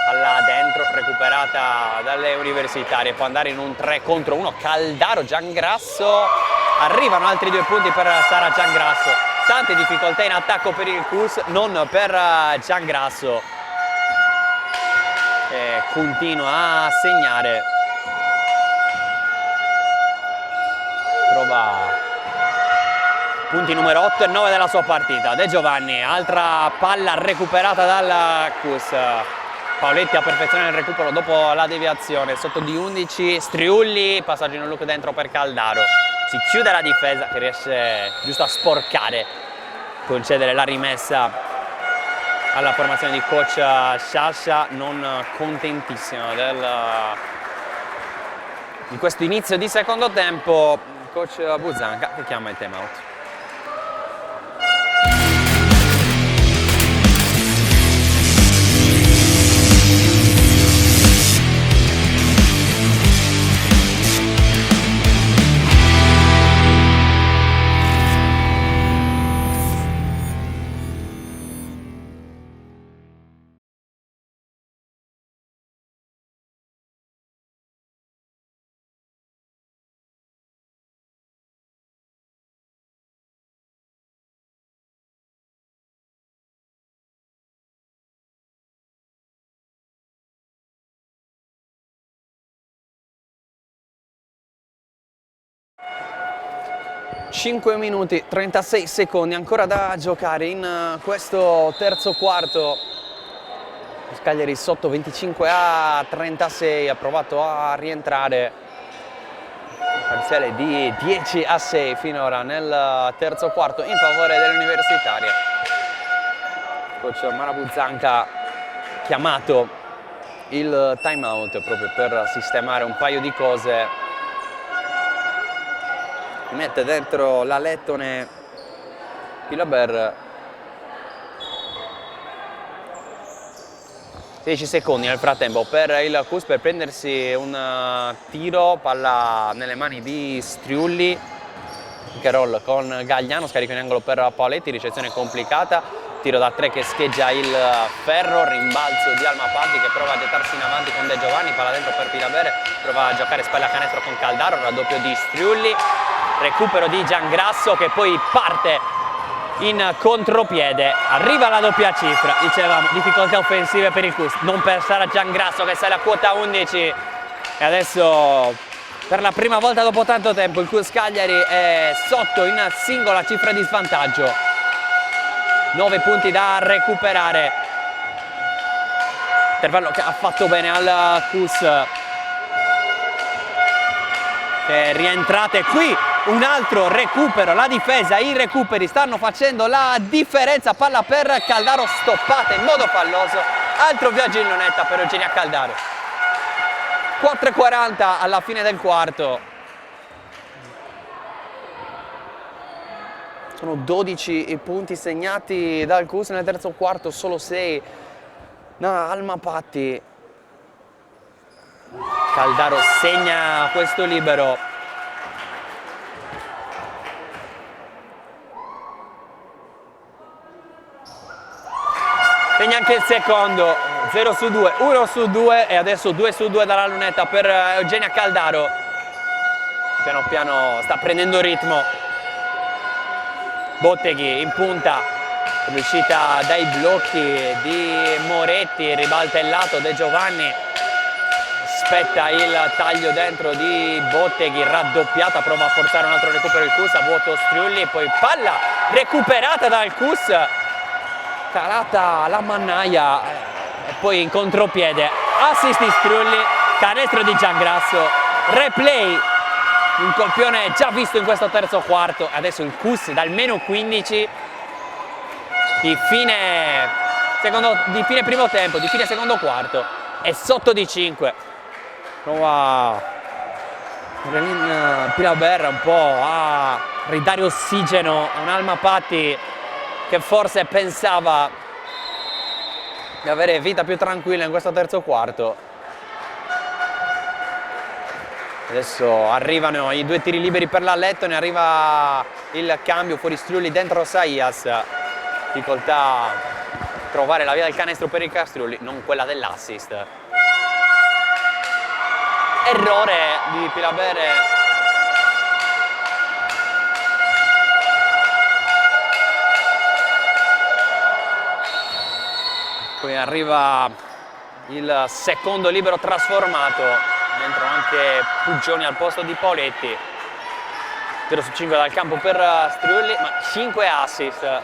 Palla dentro, recuperata dalle universitarie, può andare in un 3 contro 1, Caldaro, Giangrasso, arrivano altri 2 punti per Sara Giangrasso, tante difficoltà in attacco per il Cus, non per Giangrasso, che continua a segnare, trova punti numero 8 e 9 della sua partita. De Giovanni, altra palla recuperata dal Cus, Paoletti a perfezione il recupero dopo la deviazione, sotto di 11 Striulli, passaggio in look dentro per Caldaro, si chiude la difesa che riesce giusto a sporcare, concedere la rimessa alla formazione di coach Sciascia, non contentissimo di questo inizio di secondo tempo, coach Buzzanca che chiama il time out. 5 minuti 36 secondi ancora da giocare in questo terzo quarto. Cagliari sotto 25-36, ha provato a rientrare, parziale di 10-6 finora nel terzo quarto in favore delle universitarie. Coach Marabuzanca ha chiamato il time out proprio per sistemare un paio di cose. Mette dentro la Lettone Pilaber. 16 secondi nel frattempo per il Cus per prendersi un tiro, palla nelle mani di Striulli, pick and roll con Gagliano, scarico in angolo per Paoletti, ricezione complicata, tiro da 3 che scheggia il ferro, rimbalzo di Almapatti che prova a gettarsi in avanti con De Giovanni, palla dentro per Pilaber, prova a giocare spalla a canestro con Caldaro, raddoppio di Striulli, recupero di Giangrasso che poi parte in contropiede, arriva la doppia cifra, dicevamo difficoltà offensive per il Cus, non per Sara Giangrasso che sale a quota 11 e adesso per la prima volta dopo tanto tempo il Cus Cagliari è sotto in singola cifra di svantaggio, 9 punti da recuperare, intervallo che ha fatto bene al Cus che rientrate qui. Un altro recupero, la difesa, i recuperi stanno facendo la differenza, palla per Caldaro stoppata in modo falloso, altro viaggio in lunetta per Eugenia Caldaro. 4:40 alla fine del quarto. Sono 12 i punti segnati dal Cus nel terzo quarto, solo 6 da Almapatti. Caldaro segna questo libero. Segna anche il secondo, 0 su 2, 1 su 2 e adesso 2 su 2 dalla lunetta per Eugenia Caldaro. Piano piano sta prendendo ritmo. Botteghi in punta, riuscita dai blocchi di Moretti, ribalta il lato De Giovanni. Aspetta il taglio dentro di Botteghi, raddoppiata, prova a forzare un altro recupero il Cus, a vuoto Striulli, poi palla recuperata dal Cus. Calata la mannaia e poi in contropiede assist di Striulli, canestro di Giangrasso, replay, un colpione già visto in questo terzo quarto. Adesso il Cus dal meno 15 di fine primo tempo, di fine secondo quarto, è sotto di 5. Prova Pilaber un po' a ridare ossigeno a un Almapatti che forse pensava di avere vita più tranquilla in questo terzo quarto. Adesso arrivano i 2 tiri liberi per la Lettone, arriva il cambio fuori Striulli, dentro Saias. Difficoltà a trovare la via del canestro per il Castriulli, non quella dell'assist. Errore di Pilaber. Poi arriva il secondo libero trasformato, dentro anche Puggioni al posto di Paoletti. 0 su 5 dal campo per Striulli, ma 5 assist.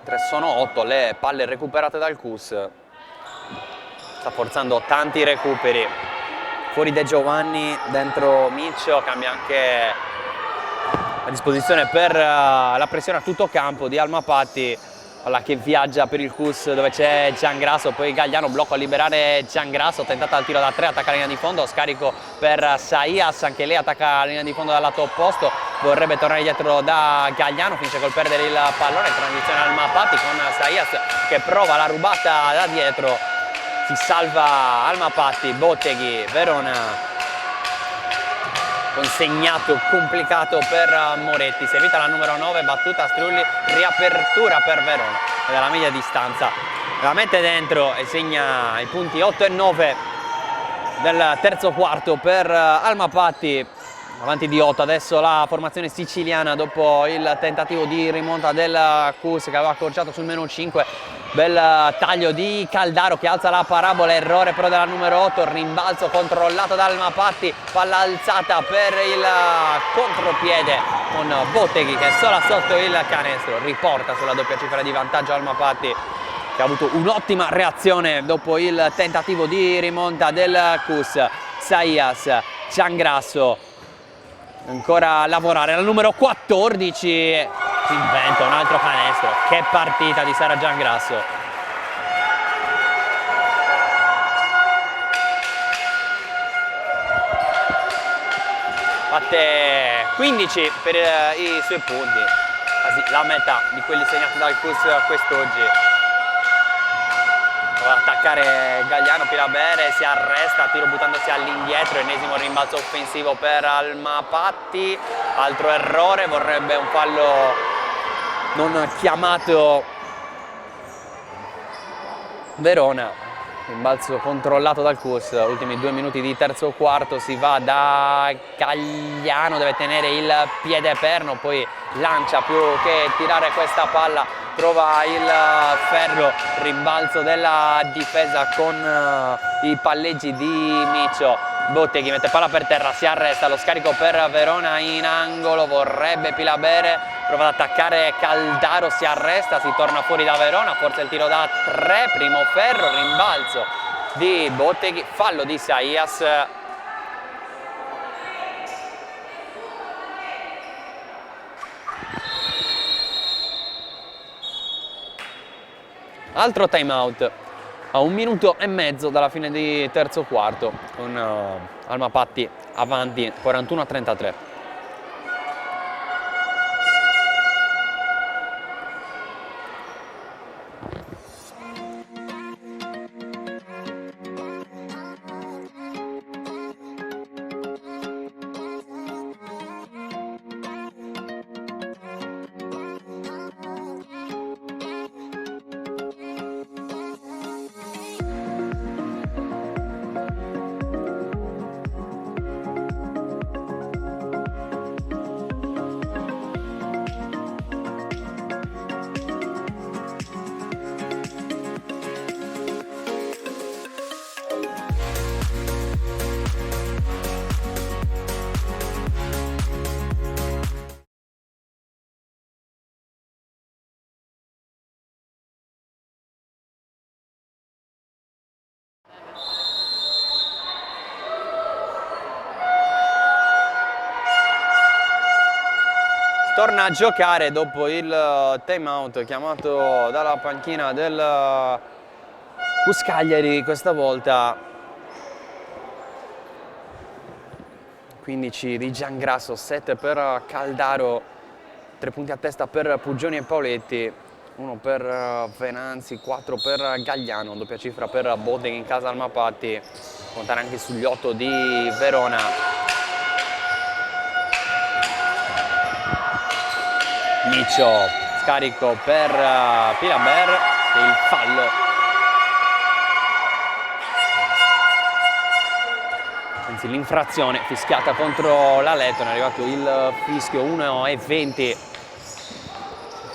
3 sono 8 le palle recuperate dal Cus. Sta forzando tanti recuperi. Fuori De Giovanni, dentro Miccio, cambia anche a disposizione per la pressione a tutto campo di Almapatti, palla che viaggia per il Cus dove c'è Giangrasso, poi Gagliano blocco a liberare Giangrasso, tentata al tiro da 3, attacca la linea di fondo, scarico per Saias, anche lei attacca la linea di fondo dal lato opposto, vorrebbe tornare dietro da Gagliano, finisce col perdere il pallone, transizione Almapatti con Saias che prova la rubata da dietro, si salva Almapatti, Botteghi, Verona. Consegnato complicato per Moretti, si evita la numero 9, battuta Striulli, riapertura per Verona e dalla media distanza la mette dentro e segna i punti 8 e 9 del terzo quarto per Almapatti, avanti di 8. Adesso la formazione siciliana dopo il tentativo di rimonta del Cus che aveva accorciato sul meno 5, Bel taglio di Caldaro che alza la parabola, errore però della numero 8, rimbalzo controllato dal Mapatti, palla alzata per il contropiede con Botteghi che sola sotto il canestro, riporta sulla doppia cifra di vantaggio al Mapatti, che ha avuto un'ottima reazione dopo il tentativo di rimonta del Cus. Saias, Giangrasso, ancora a lavorare, la numero 14 si inventa un altro canestro. Che partita di Sara Giangrasso. Fatte 15 per i suoi punti, quasi la metà di quelli segnati dal Cus quest'oggi. Va ad attaccare Gagliano, Pilabere si arresta, tiro buttandosi all'indietro, ennesimo rimbalzo offensivo per Almapatti, altro errore, vorrebbe un fallo non chiamato Verona, rimbalzo controllato dal Cus, ultimi 2 minuti di terzo quarto, si va da Gagliano, deve tenere il piede perno, poi lancia più che tirare questa palla, trova il ferro, rimbalzo della difesa con i palleggi di Miccio. Botteghi mette palla per terra, si arresta, lo scarico per Verona in angolo, vorrebbe Pilabere, prova ad attaccare Caldaro, si arresta, si torna fuori da Verona, forse il tiro da 3, primo ferro, rimbalzo di Botteghi, fallo di Saias. Altro time out a 1 minuto e mezzo dalla fine di terzo quarto, con Almapatti avanti 41-33. Torna a giocare dopo il time out chiamato dalla panchina del Cus Cagliari, questa volta 15 di Giangrasso, 7 per Caldaro, 3 punti a testa per Puggioni e Paoletti, 1 per Venanzi, 4 per Gagliano, doppia cifra per Botteghi in casa al Mapatti, contare anche sugli 8 di Verona. Miccio, scarico per Pilaber e il fallo. Anzi, l'infrazione fischiata contro la Letona, è arrivato il fischio 1:20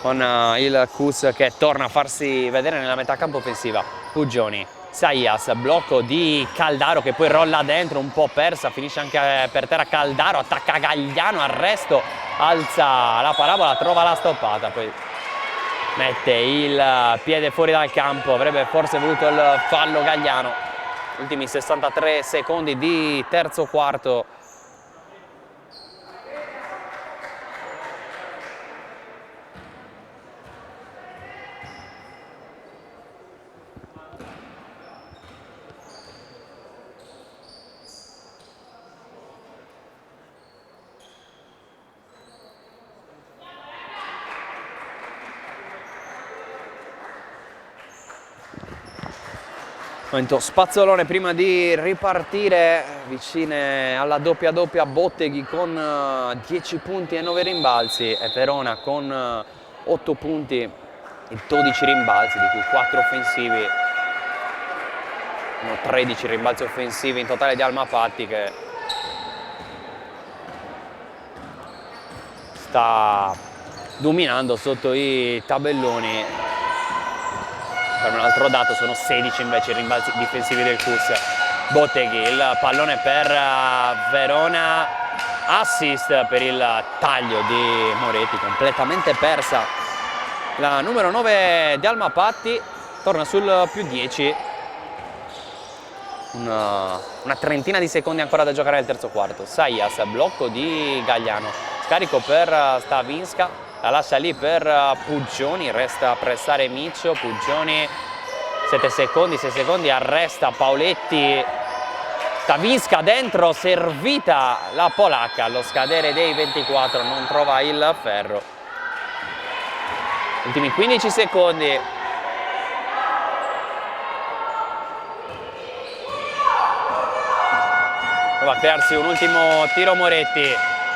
con il Cus che torna a farsi vedere nella metà campo offensiva. Puggioni, Saias, blocco di Caldaro che poi rolla dentro, un po' persa, finisce anche per terra Caldaro, attacca Gagliano, arresto, alza la parabola, trova la stoppata, poi mette il piede fuori dal campo, avrebbe forse voluto il fallo Gagliano. Ultimi 63 secondi di terzo quarto. Momento spazzolone prima di ripartire, vicine alla doppia Botteghi con 10 punti e 9 rimbalzi e Verona con 8 punti e 12 rimbalzi, di cui 4 offensivi. 13 rimbalzi offensivi in totale di Almapatti, che sta dominando sotto i tabelloni. un altro dato, sono 16 invece i rimbalzi difensivi del Cus. Botteghi, il pallone per Verona, assist per il taglio di Moretti, completamente persa la numero 9 di Alma Patti, torna sul più 10. Una trentina di secondi ancora da giocare nel terzo quarto. Saias, blocco di Gagliano, scarico per Stavinska, la lascia lì per Puggioni, resta a pressare Miccio, Puggioni 6 secondi, arresta Paoletti, Stavinska dentro, servita la polacca, allo scadere dei 24 non trova il ferro. Ultimi 15 secondi. Va a crearsi un ultimo tiro Moretti,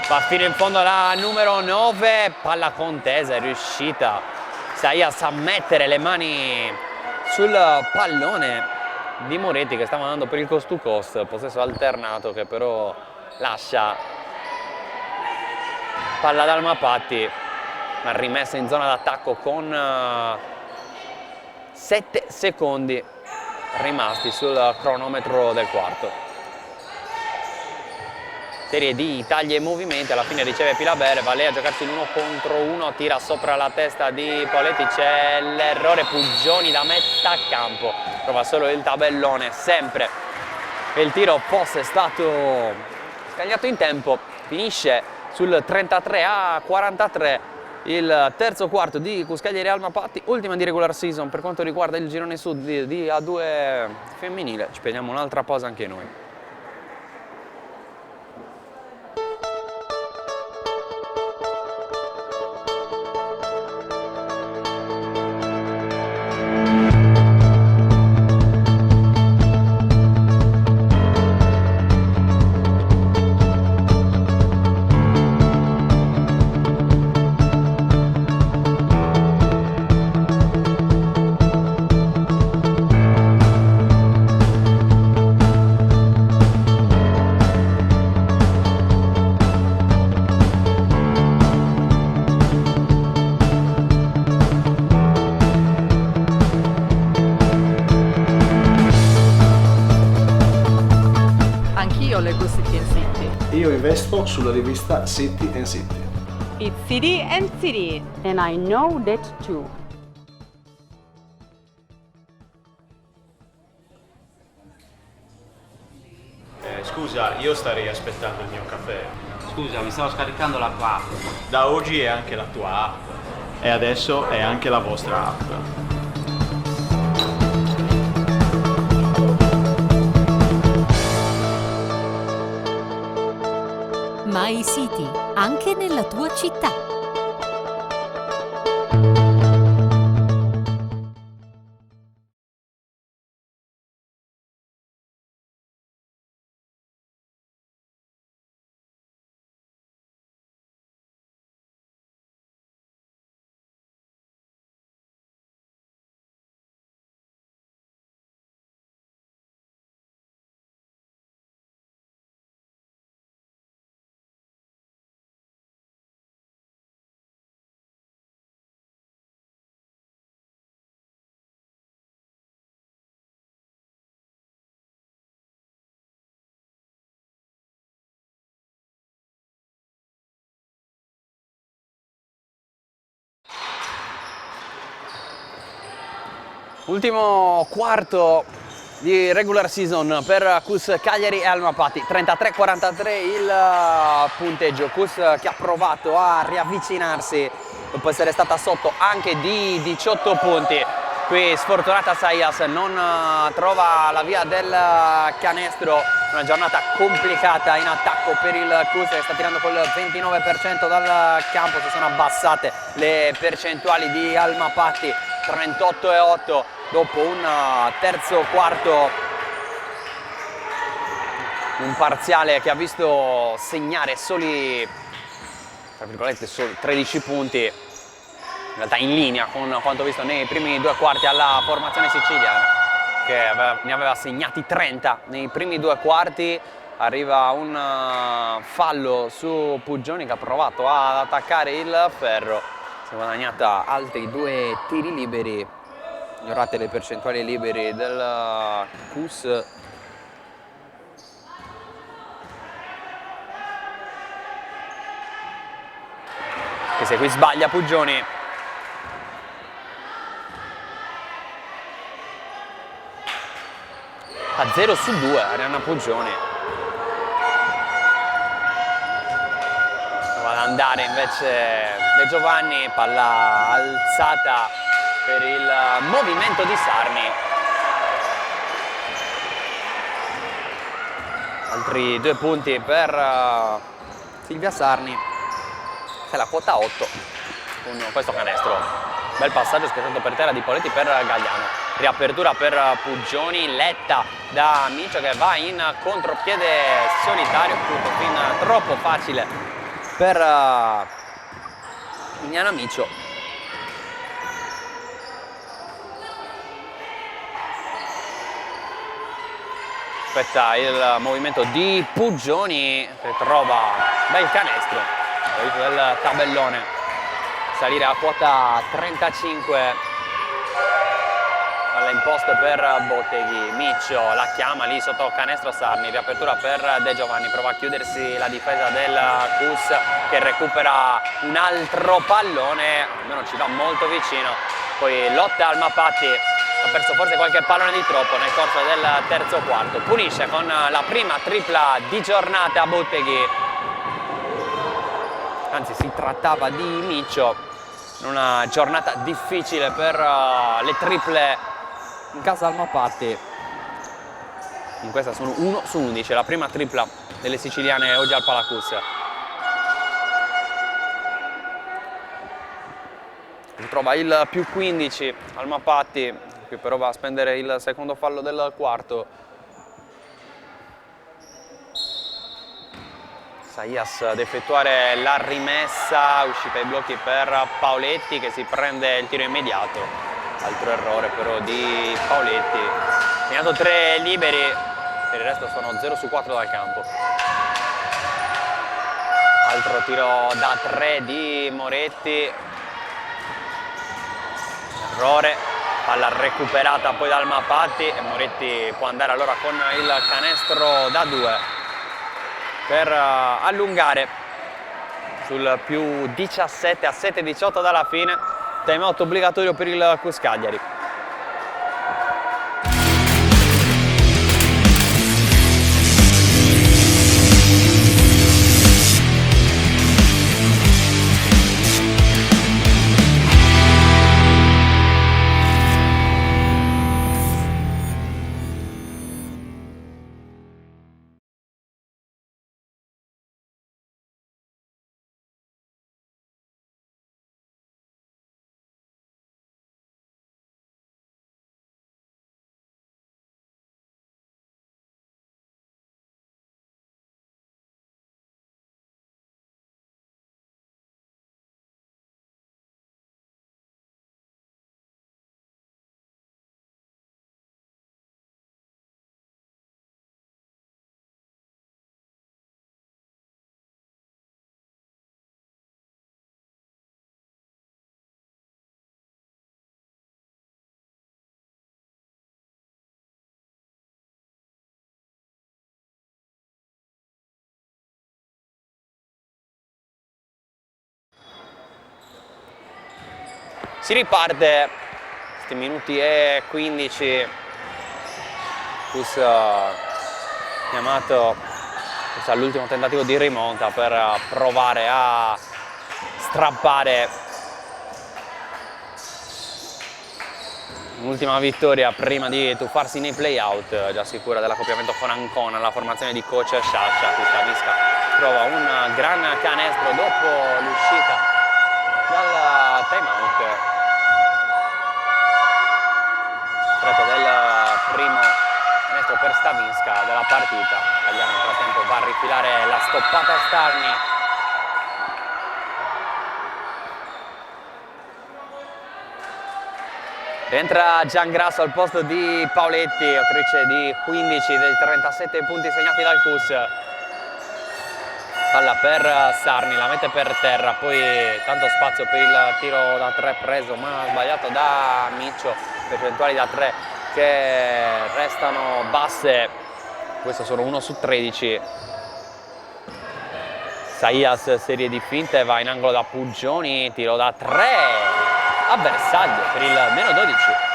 va fino in fondo la numero 9, palla contesa, è riuscita Saias a mettere le mani sul pallone di Moretti che stava andando per il coast to coast, possesso alternato che però lascia palla ad Alma Patti, una rimessa in zona d'attacco con 7 secondi rimasti sul cronometro del quarto. Serie di tagli e movimenti, alla fine riceve Pilabere, va lei a giocarsi l'1 contro 1, tira sopra la testa di Paoletti, c'è l'errore, Puggioni da metà campo, trova solo il tabellone, sempre che il tiro fosse stato scagliato in tempo, finisce sul 33-43 il terzo quarto di Cuscaglieri Alma Patti, ultima di regular season per quanto riguarda il girone sud di A2 femminile, ci prendiamo un'altra pausa anche noi. Io leggo City and City. Io investo sulla rivista City and City. It's City and City. And I know that too. Scusa, io starei aspettando il mio caffè. Scusa, mi stavo scaricando la tua app. Da oggi è anche la tua app. E adesso è anche la vostra app. My City, anche nella tua città. Ultimo quarto di regular season per Cus Cagliari e Alma Patti, 33-43 il punteggio. Cus che ha provato a riavvicinarsi dopo essere stata sotto anche di 18 punti. Qui sfortunata Saias non trova la via del canestro, una giornata complicata in attacco per il Cus che sta tirando col 29% dal campo, si sono abbassate le percentuali di Alma Patti, 38-8 dopo un terzo quarto, un parziale che ha visto segnare soli, tra virgolette, soli 13 punti, in realtà in linea con quanto visto nei primi due quarti alla formazione siciliana, che ne aveva segnati 30 nei primi due quarti. Arriva un fallo su Puggioni che ha provato ad attaccare il ferro, si è guadagnata altri due tiri liberi ignorate le percentuali liberi del Cus. Che se qui sbaglia Puggioni. A 0/2 Arianna Puggioni. Prova ad andare invece De Giovanni, palla alzata per il movimento di Sarni. Altri 2 punti per Silvia Sarni. È la quota 8 con questo canestro. Bel passaggio schiacciato per terra di Poletti per Gagliano. Riapertura per Puggioni, letta da Miccio che va in contropiede solitario, tutto fin troppo facile per Mignano Miccio. Aspetta il movimento di Puggioni che trova bel canestro del tabellone, salire a quota 35. Palla in post per Botteghi, Miccio la chiama lì sotto canestro Sarni, riapertura per De Giovanni, prova a chiudersi la difesa del Cus che recupera un altro pallone, almeno ci va molto vicino, poi lotta al Mapatti, ha perso forse qualche pallone di troppo nel corso del terzo quarto, punisce con la prima tripla di giornata Botteghi. Anzi, si trattava di Miccio in una giornata difficile per le triple in casa al Mapatti. In questa sono 1/11, la prima tripla delle siciliane oggi al Palacus. Trova il più 15 al Mapatti, qui però va a spendere il secondo fallo del quarto. Saias ad effettuare la rimessa, uscita ai blocchi per Paoletti che si prende il tiro immediato. Altro errore però di Paoletti. Segnato 3 liberi, per il resto sono 0/4 dal campo. Altro tiro da 3 di Moretti. Errore, palla recuperata poi dal Mapatti e Moretti può andare allora con il canestro da 2. Per allungare sul più 17 a 7/18 dalla fine. Time out obbligatorio per il Cus Cagliari. Si riparte, 7 minuti e 15, Cus chiamato all'ultimo tentativo di rimonta per provare a strappare un'ultima vittoria prima di tuffarsi nei play-out, già sicura dell'accoppiamento con Ancona, la formazione di coach Sciascia. Questa Visca trova un gran canestro dopo l'uscita dal time-out. Tratto del primo canestro per Stavinska della partita. Gagliano nel frattempo va a rifilare la stoppata a Starni. Rientra Giangrasso al posto di Paoletti, autrice di 15 dei 37 punti segnati dal Cus. Palla per Sarni, la mette per terra, poi tanto spazio per il tiro da 3 preso ma sbagliato da Miccio. percentuali da 3 che restano basse, questo sono 1 su 13. Saias, serie di finte, va in angolo da Puggioni, tiro da 3, a bersaglio per il meno 12.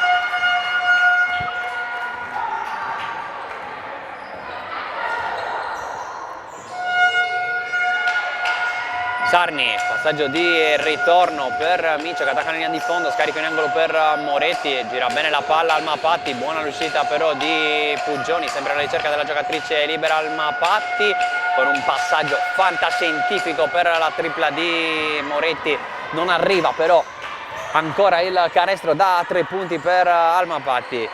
Sarni, passaggio di ritorno per Miccio che attacca la linea di fondo, scarico in angolo per Moretti, gira bene la palla Almapatti, buona l'uscita però di Puggioni, sempre alla ricerca della giocatrice libera Almapatti, con un passaggio fantascientifico per la tripla di Moretti, non arriva però ancora il canestro da 3 punti per Almapatti.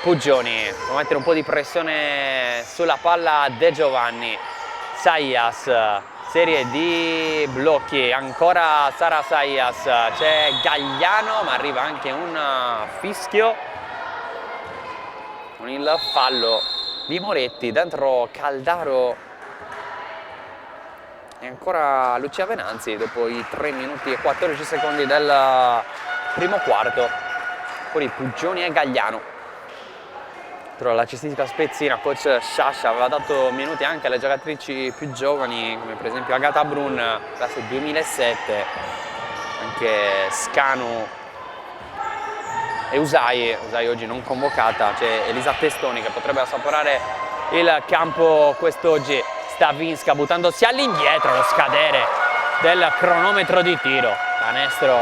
Puggioni, può mettere un po' di pressione sulla palla De Giovanni, Saias, serie di blocchi, ancora Sara Saias, c'è Gagliano ma arriva anche un fischio con il fallo di Moretti, dentro Caldaro e ancora Lucia Venanzi dopo i 3 minuti e 14 secondi del primo quarto. Poi Puggioni e Gagliano. Però la cestistica spezzina, coach Sciascia aveva dato minuti anche alle giocatrici più giovani come per esempio Agata Brun, classe 2007, anche Scanu e Usai oggi non convocata, c'è Elisa Testoni che potrebbe assaporare il campo quest'oggi. Stavinska buttandosi all'indietro, lo scadere del cronometro di tiro, canestro,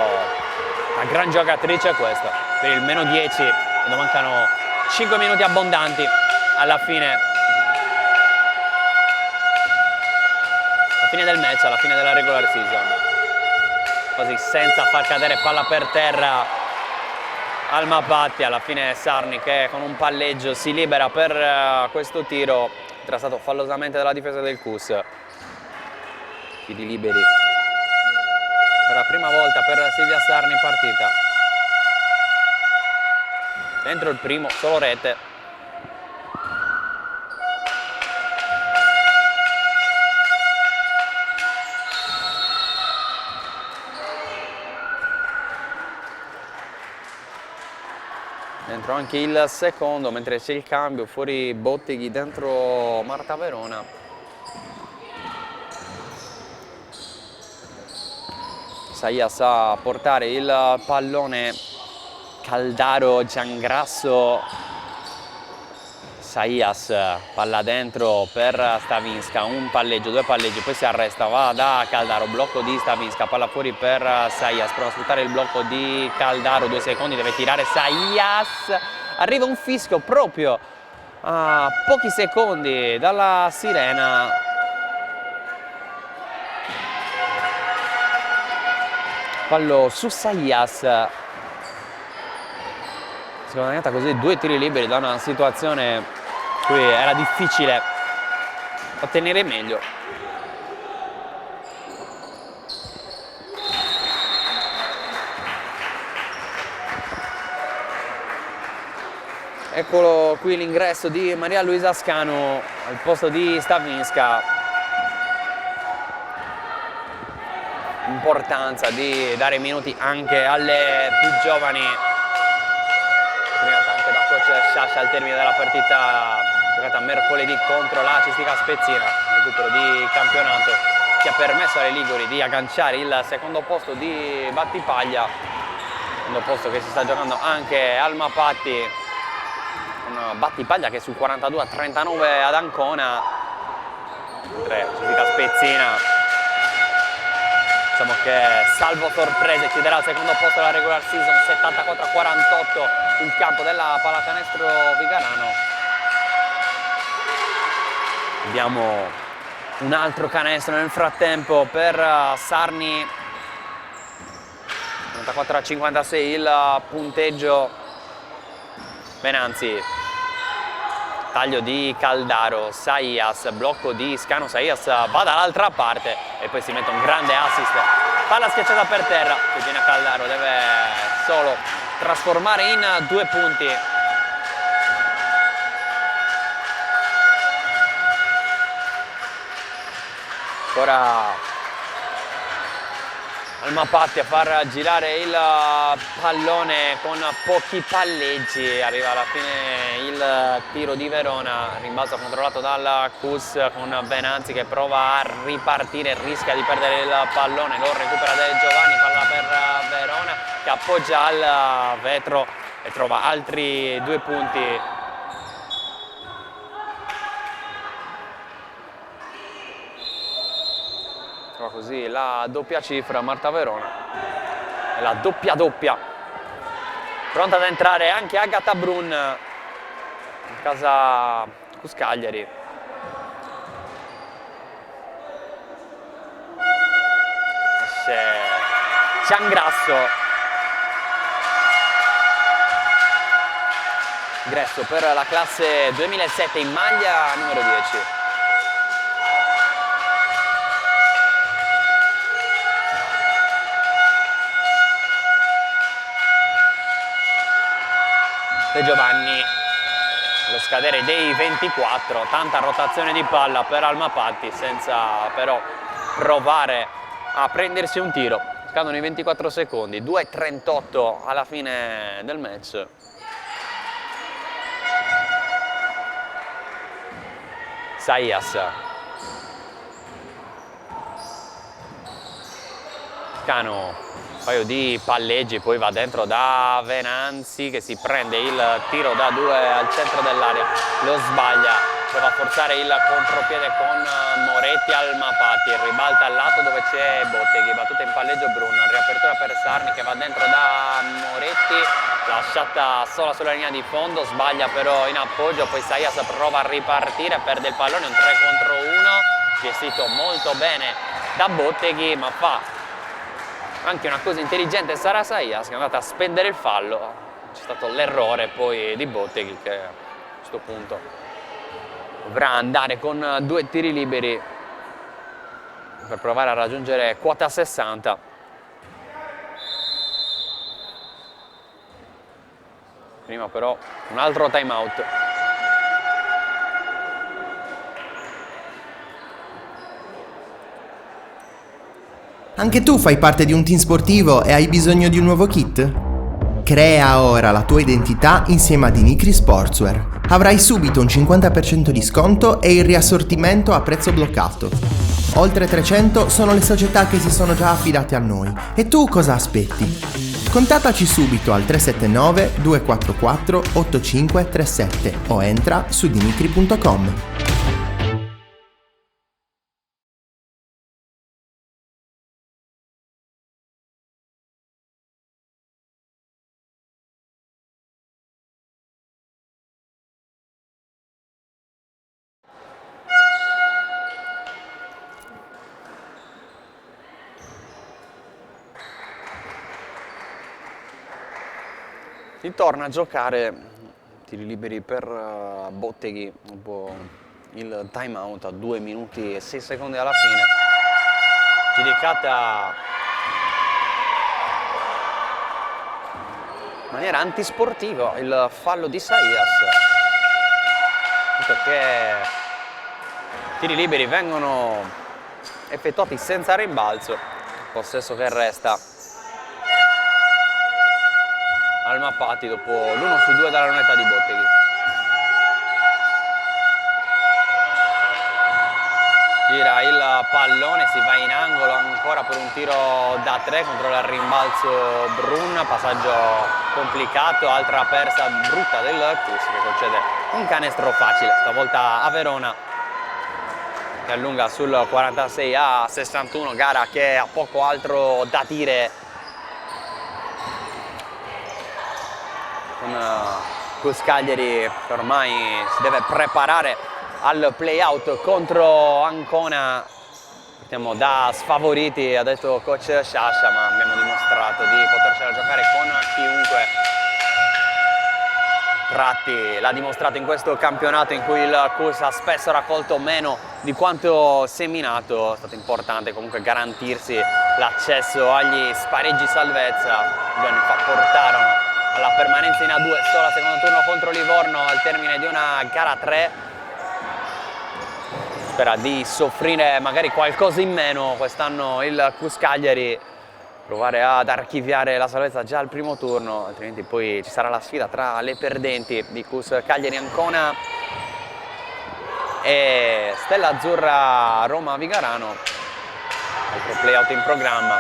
una gran giocatrice questa, per il meno 10, quando mancano 5 minuti abbondanti alla fine del match, alla fine della regular season. Così senza far cadere palla per terra Almapatti, alla fine Sarni che con un palleggio si libera per questo tiro, trastato fallosamente dalla difesa del CUS. Tiri liberi per la prima volta per Silvia Sarni in partita. Dentro il primo, solo rete. Dentro anche il secondo, mentre c'è il cambio, fuori Botteghi, dentro Marta Verona. Saias a portare il pallone, Caldaro, Giangrasso, Saias, palla dentro per Stavinska, un palleggio, 2 palleggi, poi si arresta, va da Caldaro, blocco di Stavinska, palla fuori per Saias, prova a sfruttare il blocco di Caldaro, 2 secondi, deve tirare Saias, arriva un fischio proprio a pochi secondi dalla sirena. Fallo su Saias, si è guadagnata così 2 tiri liberi da una situazione qui era difficile ottenere meglio. Eccolo qui l'ingresso di Maria Luisa Scanu al posto di Stavinska. Importanza di dare minuti anche alle più giovani. Anche da coach Sciascia al termine della partita giocata mercoledì contro la Cestica Spezzina, recupero di campionato che ha permesso alle Liguri di agganciare il secondo posto di Battipaglia, secondo posto che si sta giocando anche Almapatti, un Battipaglia che sul 42-39 ad Ancona, mentre Cestica Spezzina diciamo che salvo sorprese chiuderà al secondo posto della regular season, 74-48 sul campo della pallacanestro Viganano. Abbiamo un altro canestro nel frattempo per Sarni, 94-56 il punteggio. Venanzi, taglio di Caldaro, Saias, blocco di Scano, Saias va dall'altra parte e poi si mette un grande assist, palla schiacciata per terra, Eugenia Caldaro deve solo trasformare in 2 punti. Ancora Almapatti a far girare il pallone con pochi palleggi, arriva alla fine il tiro di Verona, rimbalzo controllato dal Cus con Venanzi che prova a ripartire, rischia di perdere il pallone, lo recupera De Giovanni, palla per Verona che appoggia al vetro e trova altri 2 punti. Così la doppia cifra Marta Verona e la doppia pronta ad entrare anche Agata Brun in casa Cus Cagliari. Esce Ciangrasso, ingresso per la classe 2007 in maglia numero 10. De Giovanni allo scadere dei 24, tanta rotazione di palla per Almapatti senza però provare a prendersi un tiro. Scadono i 24 secondi, 2:38 alla fine del match. Saias, Cano, un paio di palleggi, poi va dentro da Venanzi che si prende il tiro da 2 al centro dell'area, lo sbaglia, prova a forzare il contropiede con Moretti. Almapatti, ribalta al lato dove c'è Botteghi, battuta in palleggio Brun, riapertura per Sarni che va dentro da Moretti, lasciata sola sulla linea di fondo, sbaglia però in appoggio, poi Saias prova a ripartire, perde il pallone, un 3 contro 1, gestito molto bene da Botteghi, ma fa anche una cosa intelligente Sara Saias che è andata a spendere il fallo. C'è stato l'errore poi di Botteghi che a questo punto dovrà andare con 2 tiri liberi per provare a raggiungere quota 60. Prima però un altro time out. Anche tu fai parte di un team sportivo e hai bisogno di un nuovo kit? Crea ora la tua identità insieme a Dinicri Sportswear. Avrai subito un 50% di sconto e il riassortimento a prezzo bloccato. Oltre 300 sono le società che si sono già affidate a noi. E tu cosa aspetti? Contattaci subito al 379 244 8537 o entra su dinicri.com. Si torna a giocare, tiri liberi per Botteghi dopo il time out a 2 minuti e 6 secondi alla fine. Giudicata in maniera antisportiva il fallo di Saias, perché tiri liberi vengono effettuati senza rimbalzo, possesso che resta Almapatti dopo l'1-2 dalla lunetta di Botteghi. Gira il pallone, si va in angolo ancora per un tiro da 3, controlla il rimbalzo Brun, passaggio complicato, altra persa brutta del Cus che concede un canestro facile, stavolta a Verona che allunga sul 46-61, gara che ha poco altro da dire con Cus Cagliari che ormai si deve preparare al play-out contro Ancona. Partiamo da sfavoriti, ha detto coach Sciascia, ma abbiamo dimostrato di potercela giocare con chiunque. Tratti l'ha dimostrato in questo campionato in cui il Cus ha spesso raccolto meno di quanto seminato. È stato importante comunque garantirsi l'accesso agli spareggi salvezza. 2 anni fa portarono alla permanenza in A2 solo al secondo turno contro Livorno al termine di una gara 3. Spera di soffrire magari qualcosa in meno quest'anno il Cus Cagliari provare ad archiviare la salvezza già al primo turno, altrimenti poi ci sarà la sfida tra le perdenti di Cus Cagliari Ancona e Stella Azzurra Roma Vigarano, altro playout in programma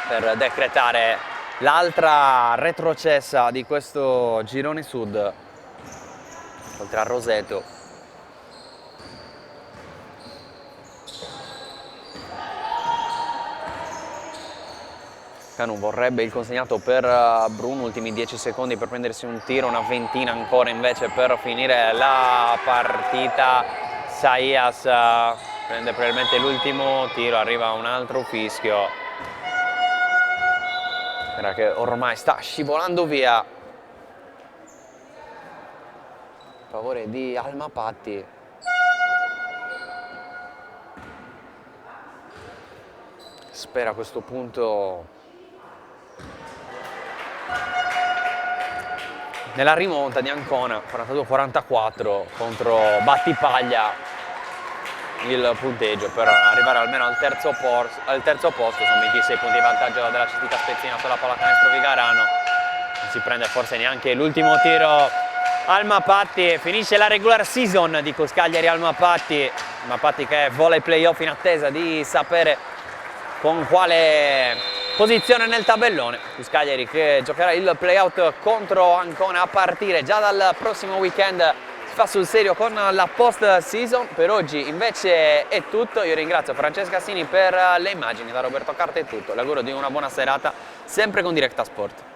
per decretare l'altra retrocessa di questo girone sud, oltre a Roseto. Canu vorrebbe il consegnato per Bruno, ultimi 10 secondi per prendersi un tiro, una ventina ancora invece per finire la partita. Saias prende probabilmente l'ultimo tiro, arriva un altro fischio. Era che ormai sta scivolando via a favore di Alma Patti. Spera a questo punto nella rimonta di Ancona, 42-44 contro Battipaglia il punteggio per arrivare almeno al terzo posto. Sono 26 punti di vantaggio della Civica Spezzina sulla pallacanestro Vigarano. Non si prende forse neanche l'ultimo tiro Alma Patti. Finisce la regular season di Cus Cagliari Alma Patti che vola i playoff in attesa di sapere con quale posizione nel tabellone. Cus Cagliari che giocherà il playout contro Ancona a partire già dal prossimo weekend. Si fa sul serio con la post season. Per oggi invece è tutto. Io ringrazio Francesca Sini per le immagini, da Roberto Carta è tutto. Le auguro di una buona serata sempre con Directa Sport.